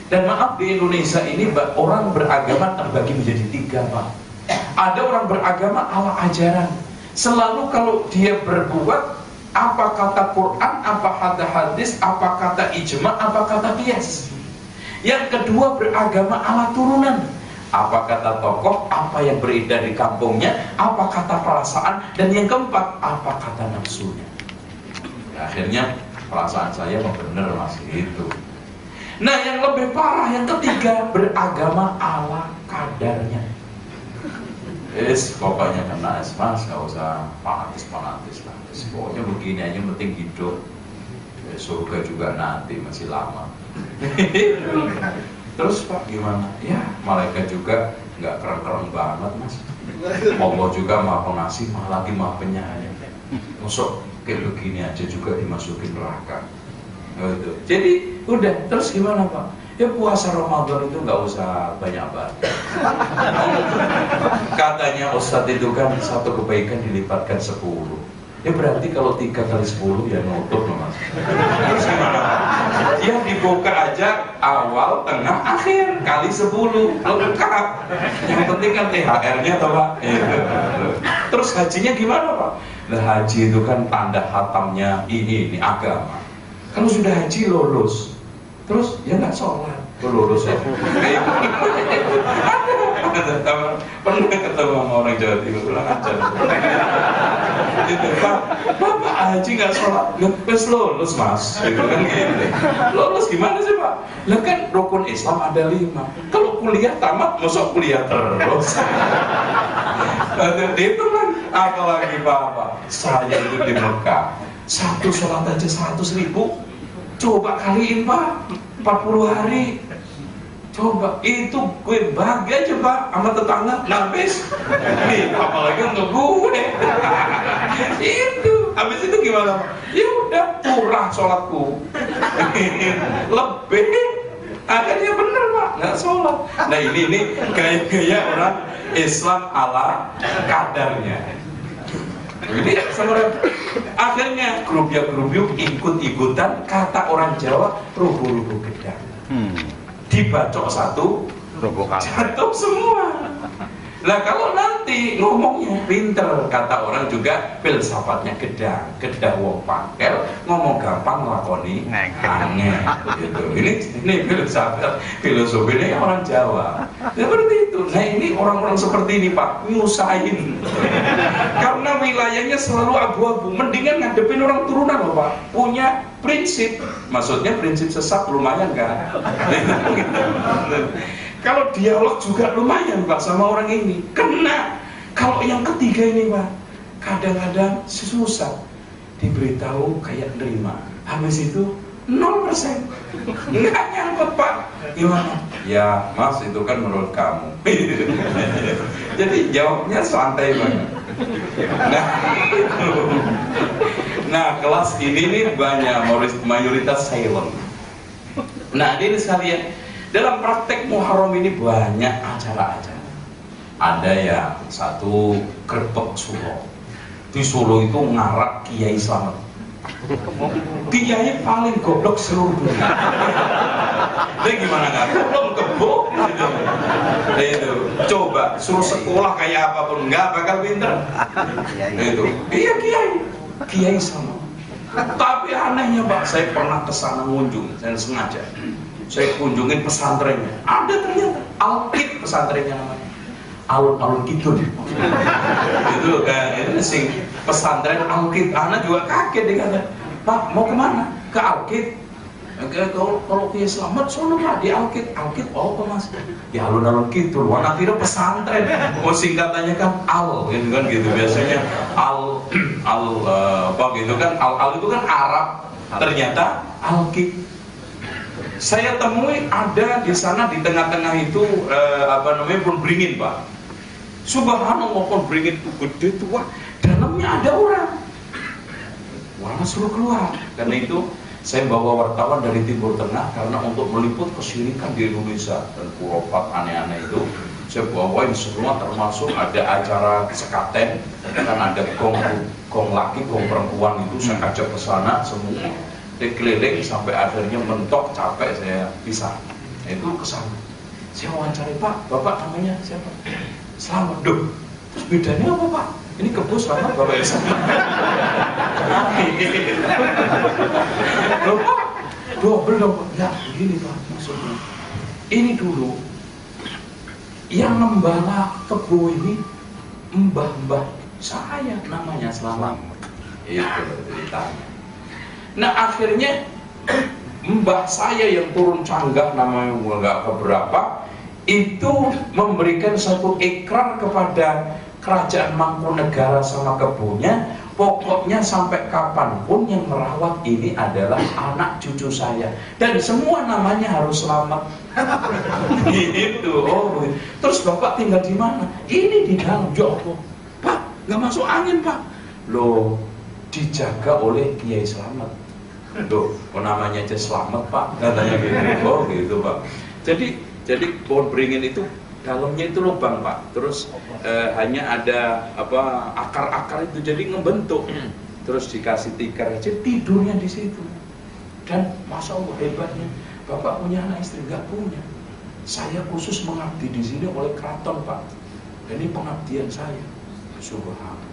Dan maaf, di Indonesia ini orang beragama terbagi menjadi 3 Pak. Ada orang beragama ala ajaran. Selalu kalau dia berbuat, apa kata Quran, apa kata hadis, apa kata ijma, apa kata qiyas. Yang kedua beragama ala turunan. Apa kata tokoh, apa yang beredar di kampungnya, apa kata perasaan, dan yang keempat, apa kata nafsunya. Akhirnya perasaan saya mau bener Mas, itu. Nah yang lebih parah, yang ketiga, beragama ala kadarnya. Pokoknya kena Mas, gak usah fanatis lah. Pokoknya begini aja, penting hidup. Surga juga nanti, masih lama. Terus Pak gimana? Ya malaikat juga nggak keren-keren banget mas. Allah juga maha pengasih, maha lagi maha penyayang. Masuk kayak begini aja juga dimasukin neraka. Gitu. Jadi udah, terus gimana Pak? Ya puasa Ramadan itu nggak usah banyak banget. Katanya Ustadz itu kan satu kebaikan dilipatkan 10. Ya berarti kalau 3 kali 10 ya nutup loh mas. Terus gimana Pak? Ya dibuka aja awal, tengah, akhir kali 10 lengkap. Yang penting kan THR-nya toh Pak. Terus hajinya gimana Pak? Nah haji itu kan tanda hatamnya ini agama. Kalau sudah haji lulus, terus ya nggak sholat, lulus ya. Pernah ketemu sama orang Jawa Timur, bilang aja. Gitu, Pak, Bapak haji nggak sholat, nggak lulus mas, gitu kan gitu. Lulus gimana sih Pak? Lah kan rukun Islam ada 5. Kalau kuliah tamat, masuk kuliah terus. Itu kan apalagi Bapak, saya itu di Mekah. Satu sholat aja 100.000. Coba kaliin Pak, 40 hari. Coba, itu gue bagi aja Pak sama tetangga, habis. Nih, apalagi untuk gue. Itu, habis itu gimana Pak? Ya udah, kurang sholatku. Lebih. Akhirnya bener Pak, nggak sholat. Nah ini gaya-gaya orang Islam ala kadarnya. Jadi akhirnya gerubyuk ikut-ikutan, kata orang Jawa rubuh-rubuh gedang. Dibacok satu, jatuh semua. Lah kalau nanti ngomongnya pinter, kata orang juga filsafatnya gedang, kedah wong pakel, ngomong gampang nglakoni angel. Gitu. Ini filsafat, filosofi ini orang Jawa. Seperti itu. Nah ini orang-orang seperti ini Pak, nyusahin. Karena wilayahnya selalu abu-abu. Mendingan ngadepin orang turunan loh Pak. Punya prinsip, maksudnya prinsip sesat lumayan kan. Kalau dialog juga lumayan Pak sama orang ini. Kena. Kalau yang ketiga ini Pak, kadang-kadang susah. Diberitahu kayak nerima. Habis itu 0%. Nggak nyangkut Pak. Gimana? Ya Mas itu kan menurut kamu. Jadi jawabnya santai banget. Nah kelas ini nih banyak mayoritas silent. Nah ini sekalian, dalam praktek Muharram ini banyak acara-acara. Ada yang satu gerbek Solo. Di Solo itu ngarak Kiai Slamet. Kiai paling goblok seluruh dunia. Dia gimana nggak goblok kebok? Itu coba suruh sekolah kayak apapun nggak bakal pinter. Itu iya Kiai Slamet. Tapi anehnya Pak, saya pernah kesana ngunjung, saya sengaja. Saya kunjungin pesantrennya, ada ternyata Alkit pesantrennya namanya, alun-alun kidul. Itu ini sing pesantren Alkit. Anak juga kaget dia kata, Pak mau kemana? Ke Alkit. Kalau Kiai Slamet sono Pak di Alkit. Alkit apa Mas? Ya alun-alun kidul. Warna kira pesantren. Oh singkatannya kan al, gitu kan gitu biasanya apa gitu kan al itu kan Arab. Ternyata Alkit. Saya temui ada di sana di tengah-tengah itu pohon beringin Pak. Subhanallah, pohon beringin itu gede tua, dalamnya ada orang. Warna suruh keluar. Karena itu saya bawa wartawan dari Timur Tengah karena untuk meliput kesyirikan di Indonesia dan khurafat aneh-aneh itu. Saya bawain semua termasuk ada acara sekaten, kan ada gong laki, gong perempuan itu saya ajak ke sana semua. Keliling sampai akhirnya mentok, capek saya pisah. Itu kesana. Saya wawancari Pak, Bapak namanya siapa? Slamet. Duh, terus bedanya apa Pak? Ini kebo Slamet, Bapak ya Slamet. Loh Pak, double dong Pak. Ya begini Pak maksudnya. Ini dulu yang membala kebo ini mbah-mbah saya namanya Slamet. Itu ceritanya. Nah akhirnya mbah saya yang turun canggah namanya nggak keberapa itu memberikan satu ikrar kepada kerajaan Mangkunegara sama kebunnya pokoknya sampai kapanpun yang merawat ini adalah anak cucu saya dan semua namanya harus selamat. Gitu. Oh, terus bapak tinggal di mana? Ini di dalam. Ya Allah, Pak, nggak masuk angin Pak. Loh, dijaga oleh Kiai Slamet. Loh, namanya aja Slamet Pak, katanya gitu. Oh gitu Pak. Jadi pohon beringin itu dalamnya itu lubang Pak, terus hanya ada akar-akar itu jadi ngebentuk, terus dikasih tikar aja tidurnya di situ. Dan masya Allah hebatnya, bapak punya anak istri nggak punya. Saya khusus mengabdi di sini oleh keraton Pak. Ini pengabdian saya, subhanallah.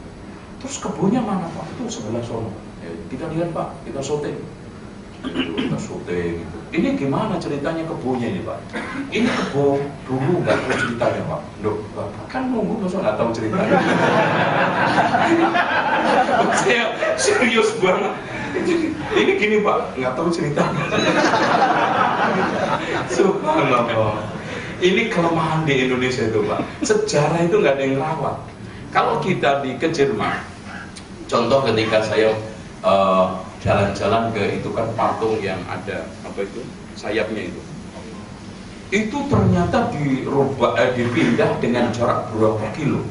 Terus kebunnya mana Pak? Itu sebelah sono. Ya, kita lihat Pak, kita syuting. Kita syuting gitu. Ini gimana ceritanya kebunnya ini Pak? Ini kebun dulu nggak tahu ceritanya Pak. Loh, Bapak kan nunggu masa nggak tahu ceritanya. Saya serius banget. Ini gini Pak, nggak tahu ceritanya. Subhanallah. Ini kelemahan di Indonesia itu Pak. Sejarah itu nggak ada yang rawat. Kalau kita di Kejerman, contoh ketika saya jalan-jalan ke itu kan patung yang ada sayapnya itu ternyata dipindah dengan jarak berapa kilo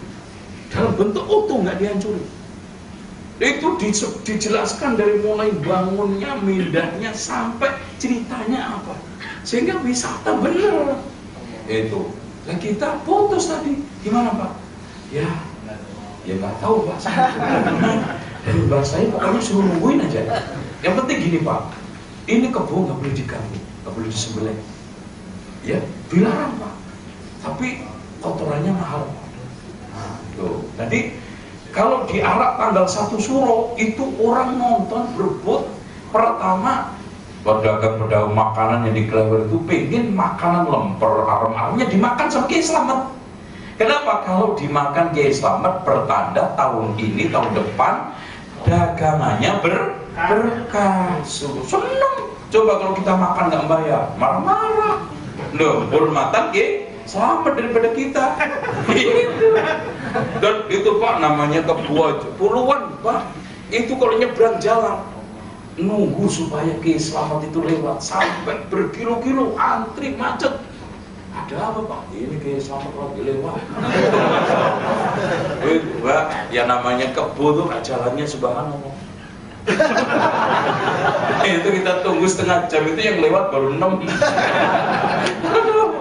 dalam bentuk utuh, nggak dihancurin. Itu dijelaskan dari mulai bangunnya, mindahnya sampai ceritanya apa, sehingga wisata bener itu. Dan kita putus tadi gimana Pak? Ya nggak tahu Pak. Dari bahasanya pokoknya suruh nungguin aja. Yang penting gini Pak, ini kebun nggak boleh diganggu, nggak boleh disembelih. Ya, dilarang Pak. Tapi kotorannya mahal. Nah, tuh. Jadi kalau di Arab tanggal 1 Suro itu orang nonton berebut. Pertama pedagang-pedagang makanan yang di Klewer itu pengen makanan lemper arem-aremnya dimakan sama Kiai Slamet. Kenapa? Kalau dimakan Kiai Slamet pertanda tahun ini, tahun depan dagangannya berkah. Seneng. Coba kalau kita makan nggak bayar, marah-marah. Loh, hormatan Kiai Slamet daripada kita. Dan itu Pak namanya kebuah puluhan Pak. Itu kalau nyebrang jalan nunggu supaya Kiai Slamet itu lewat sampai berkilo-kilo antri macet. Ada apa Pak? Ini Kiai Slamet lagi lewat. Itu Pak, ya namanya kebo tuh jalannya subhanallah. Itu kita tunggu setengah jam, itu yang lewat baru 6.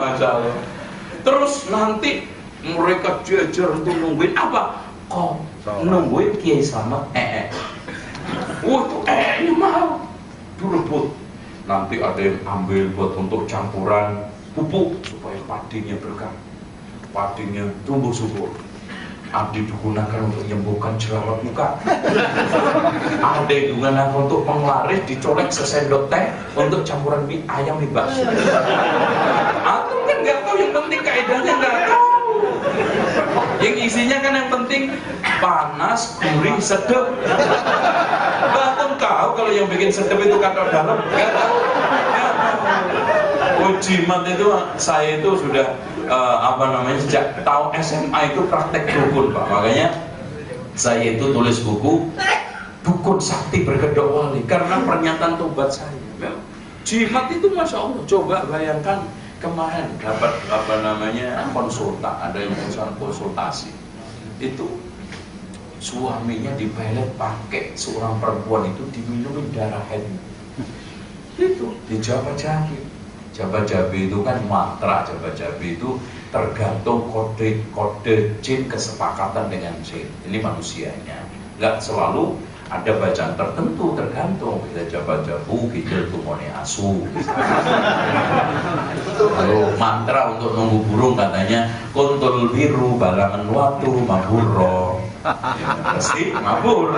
Masya Allah. Terus nanti mereka jajar untuk nungguin apa? Nungguin Kiai Slamet itu ini mahal. Direbut. Nanti ada yang ambil buat untuk campuran pupuk supaya padinya berkah, padinya tumbuh subur. Ada digunakan untuk menyembuhkan jerawat muka. Ada digunakan untuk penglaris, dicolek sesendok teh untuk campuran mie ayam mie bakso. Atau kan nggak tahu, yang penting kaedahnya nggak tahu. Yang isinya kan yang penting panas, gurih, sedap. Bahkan tahu kalau yang bikin sedap itu kata dalam, nggak tahu. Jimat itu saya itu sudah sejak tahun SMA itu praktek dukun Pak. Makanya saya itu tulis buku Dukun Sakti Berkedok Wali karena pernyataan tobat saya. Jimat itu Masya Allah, coba bayangkan kemarin dapat konsultan, ada yang konsultasi. Itu suaminya dipelet pakai seorang perempuan itu diminumin darah haid. Itu dijabah-jabih. Jabat-jabi itu kan mantra, jabat-jabi itu tergantung kode jin kesepakatan dengan jin. Ini manusianya. Nggak selalu ada bacaan tertentu, tergantung. Kita jabat-jabu, kita tumone asu. Kalau mantra untuk nunggu burung katanya kuntul biru balangan watu maburo. Pasti mabur.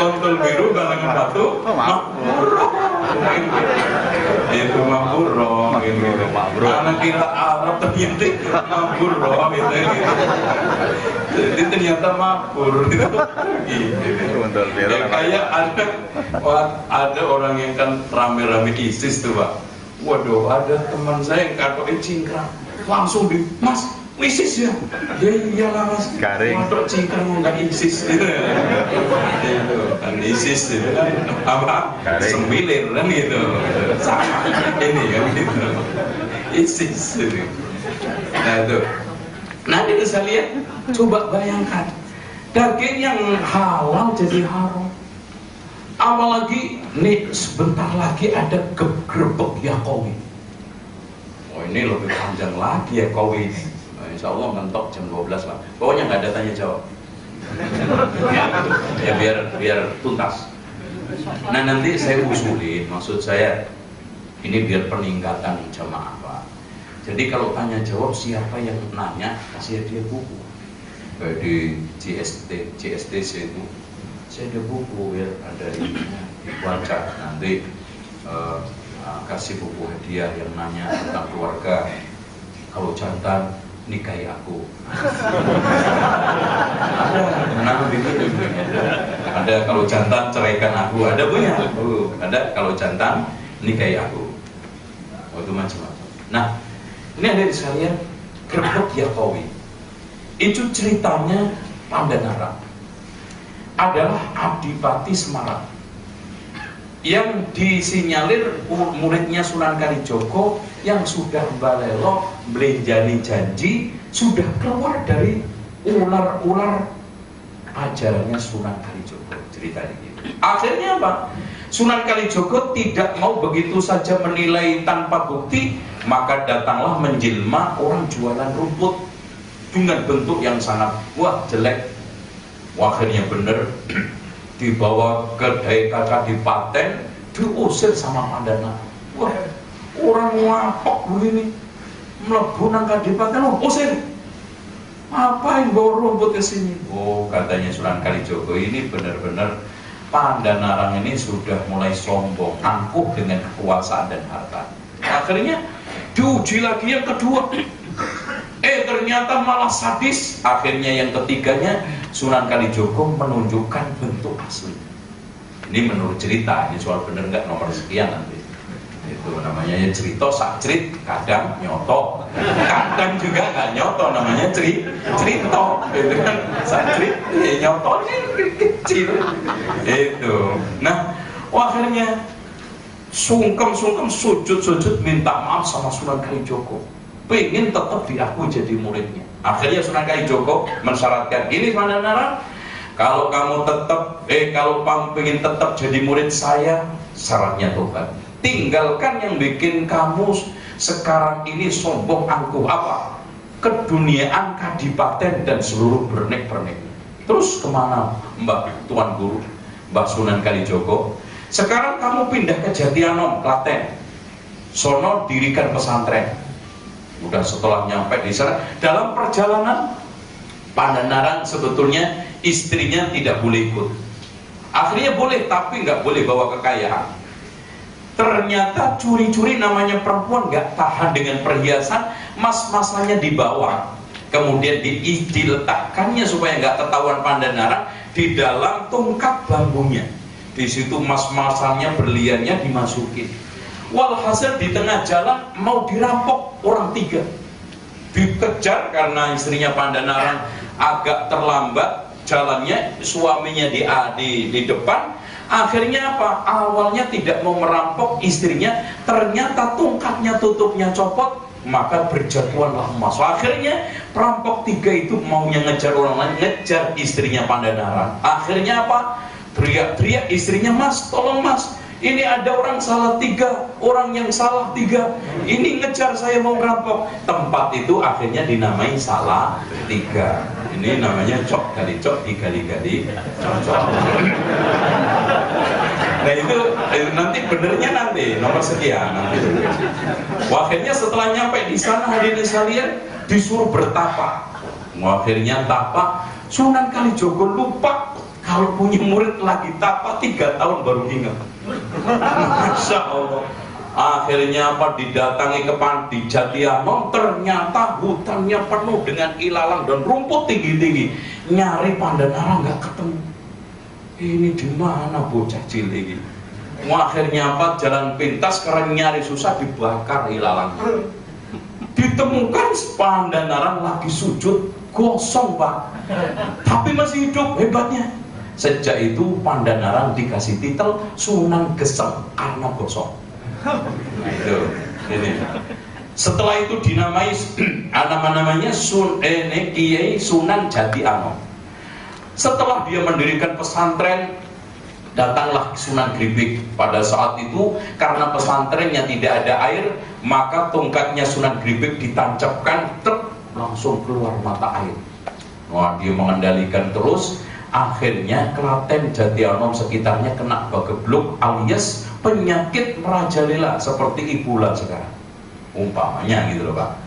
Kontul biru balangan batu maburo. Itu maburo gitu. Anak kita Arab ternyata maburo gitu. Jadi ternyata mabur gitu. Kayak ada orang yang kan rame-rame ISIS tuh Pak. Waduh, ada teman saya yang katoin cingkrang. Langsung Mas ISIS ya? Ya iyalah mas. Garing. Waduh cingkrang nggak ISIS. Itu kan ISIS itu kan apa? Garing. Sembilir kan gitu. Sama ini kan gitu. ISIS itu. Nah itu. Nanti bisa lihat. Coba bayangkan. Daging yang halal jadi haram. Apalagi nih sebentar lagi ada gerbek Yakowi. Oh ini lebih panjang lagi Yakowi ini. Insya Allah mentok jam 12 lah. Pokoknya nggak ada tanya jawab. Ya biar tuntas. Nah nanti saya usulin, maksud saya ini biar peningkatan jamaah Pak. Jadi kalau tanya jawab siapa yang nanya kasih dia buku. Kayak di GSTC itu saya ada buku ya, ada dibaca nanti kasih buku hadiah yang nanya tentang keluarga. Kalau jantan nikahi aku. Ada begitu. Ada kalau jantan ceraikan aku. Ada punya. Ada kalau jantan nikahi aku. Itu macam-macam. Nah, ini ada di sekalian gerbek Yakowi. Itu ceritanya Pandanaran. Adalah Adipati Semarang yang disinyalir muridnya Sunan Kalijogo yang sudah balelo belenjani janji sudah keluar dari ular-ular ajarannya Sunan Kalijogo. Ceritanya gitu. Akhirnya apa? Sunan Kalijogo tidak mau begitu saja menilai tanpa bukti, maka datanglah menjelma orang jualan rumput dengan bentuk yang sangat wah jelek. Akhirnya bener dibawa ke Daikaka di Paten, diusir sama Pandana. Wah, orang ngapok begini mlebu nang Kadipaten, usir. Ngapain bawa rumput ke sini? Oh, katanya Sunan Kalijogo ini benar-benar Pandanaran ini sudah mulai sombong, angkuh dengan kekuasaan dan harta. Akhirnya diuji lagi yang kedua. Ternyata malah sadis. Akhirnya yang ketiganya Sunan Kalijogo menunjukkan bentuk asli. Ini menurut cerita, ini soal bener nggak nomor sekian nanti. Itu namanya ya cerita sakcrit, kadang nyoto, kadang juga nggak nyoto, namanya cerita. Itu kan sakcrit, nyoto kecil. Itu. Nah, akhirnya sungkem sujud minta maaf sama Sunan Kalijogo. Pengen tetap diakui jadi muridnya. Akhirnya Sunan Kalijogo mensyaratkan ini Pandanaran, kalau kamu tetap kalau kamu pengen tetap jadi murid saya, syaratnya tobat. Tinggalkan yang bikin kamu sekarang ini sombong angkuh apa? Keduniaan, kadipaten dan seluruh pernek-pernek. Terus kemana Mbak Tuan Guru, Mbak Sunan Kalijogo? Sekarang kamu pindah ke Jatianom, Klaten. Sono dirikan pesantren. Udah setelah nyampe di sana, dalam perjalanan Pandanaran sebetulnya istrinya tidak boleh ikut. Akhirnya boleh, tapi nggak boleh bawa kekayaan. Ternyata curi-curi namanya perempuan nggak tahan dengan perhiasan, mas-masannya dibawa. Kemudian diletakkannya supaya nggak ketahuan Pandanaran di dalam tungkap bambunya. Di situ mas-masannya, berliannya dimasukin. Walhasil di tengah jalan mau dirampok orang 3. Dikejar karena istrinya Pandanaran agak terlambat jalannya, suaminya di depan. Akhirnya apa? Awalnya tidak mau merampok istrinya, ternyata tungkapnya tutupnya copot, maka berjatuhanlah emas. Akhirnya perampok 3 itu maunya ngejar orang lain, ngejar istrinya Pandanaran. Akhirnya apa? Teriak-teriak istrinya, "Mas, tolong mas, ini ada orang salah 3, orang yang salah 3, ini ngejar saya mau merampok." Tempat itu akhirnya dinamai Salah 3. Ini namanya cok kali cok, digali-gali cocok. Nah itu nanti benernya nanti nomor sekian nanti. Akhirnya setelah nyampe di sana hadirin sekalian disuruh bertapa. Akhirnya tapa, Sunan Kalijogo lupa kalau punya murid lagi tapa 3 tahun baru ingat. Masya Allah. Akhirnya apa? Didatangi ke di Jatianom, ternyata hutannya penuh dengan ilalang dan rumput tinggi-tinggi. Nyari Pandanaran nggak ketemu. Ini di mana bocah cilik ini? Akhirnya apa? Jalan pintas karena nyari susah dibakar ilalang. Ditemukan Pandanaran lagi sujud gosong Pak, tapi masih hidup. Hebatnya sejak itu Pandanaran dikasih titel Sunan Geseng karena gosong. Itu ini. Setelah itu dinamai nama-namanya Kiai Sunan Jati Anom. Setelah dia mendirikan pesantren, datanglah Sunan Gribik. Pada saat itu karena pesantrennya tidak ada air, maka tongkatnya Sunan Gribik ditancapkan, langsung keluar mata air. Wah, dia mengendalikan terus. Akhirnya Klaten, Jati Anom sekitarnya kena bagebluk alias penyakit merajalela seperti Ebola sekarang umpamanya gitu loh Pak.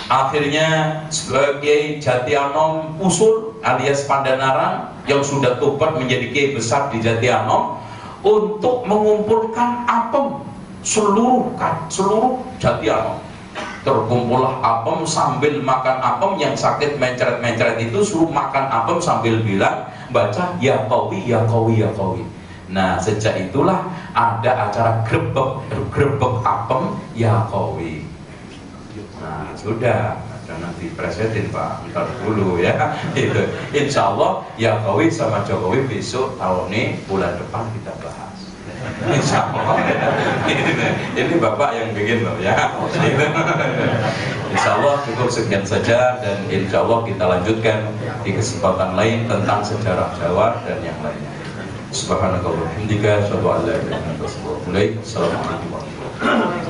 Akhirnya sebagai Jati Anom usul alias Pandanaran yang sudah tobat menjadi kiai besar di Jati Anom untuk mengumpulkan apem seluruh Jati Anom. Terkumpullah apem, sambil makan apem yang sakit mencret-mencret itu suruh makan apem sambil bilang baca ya Qawi ya Qawi ya Qawi. Nah sejak itulah ada acara grebek apem ya Qawi. Nah sudah ada nanti presetin Pak, ntar dulu ya. Itu insya Allah ya Qawi sama Jokowi besok tahun ini bulan depan kita bahas. Insya Allah ini Bapak yang bikin loh ya. Insya Allah cukup sekian saja, dan insya Allah kita lanjutkan di kesempatan lain tentang sejarah Jawa dan yang lainnya. Subhanallah, hamdika, syadu ala ilaha illa anta, astaghfiruka wa atubu ilaik. Assalamualaikum warahmatullahi wabarakatuh.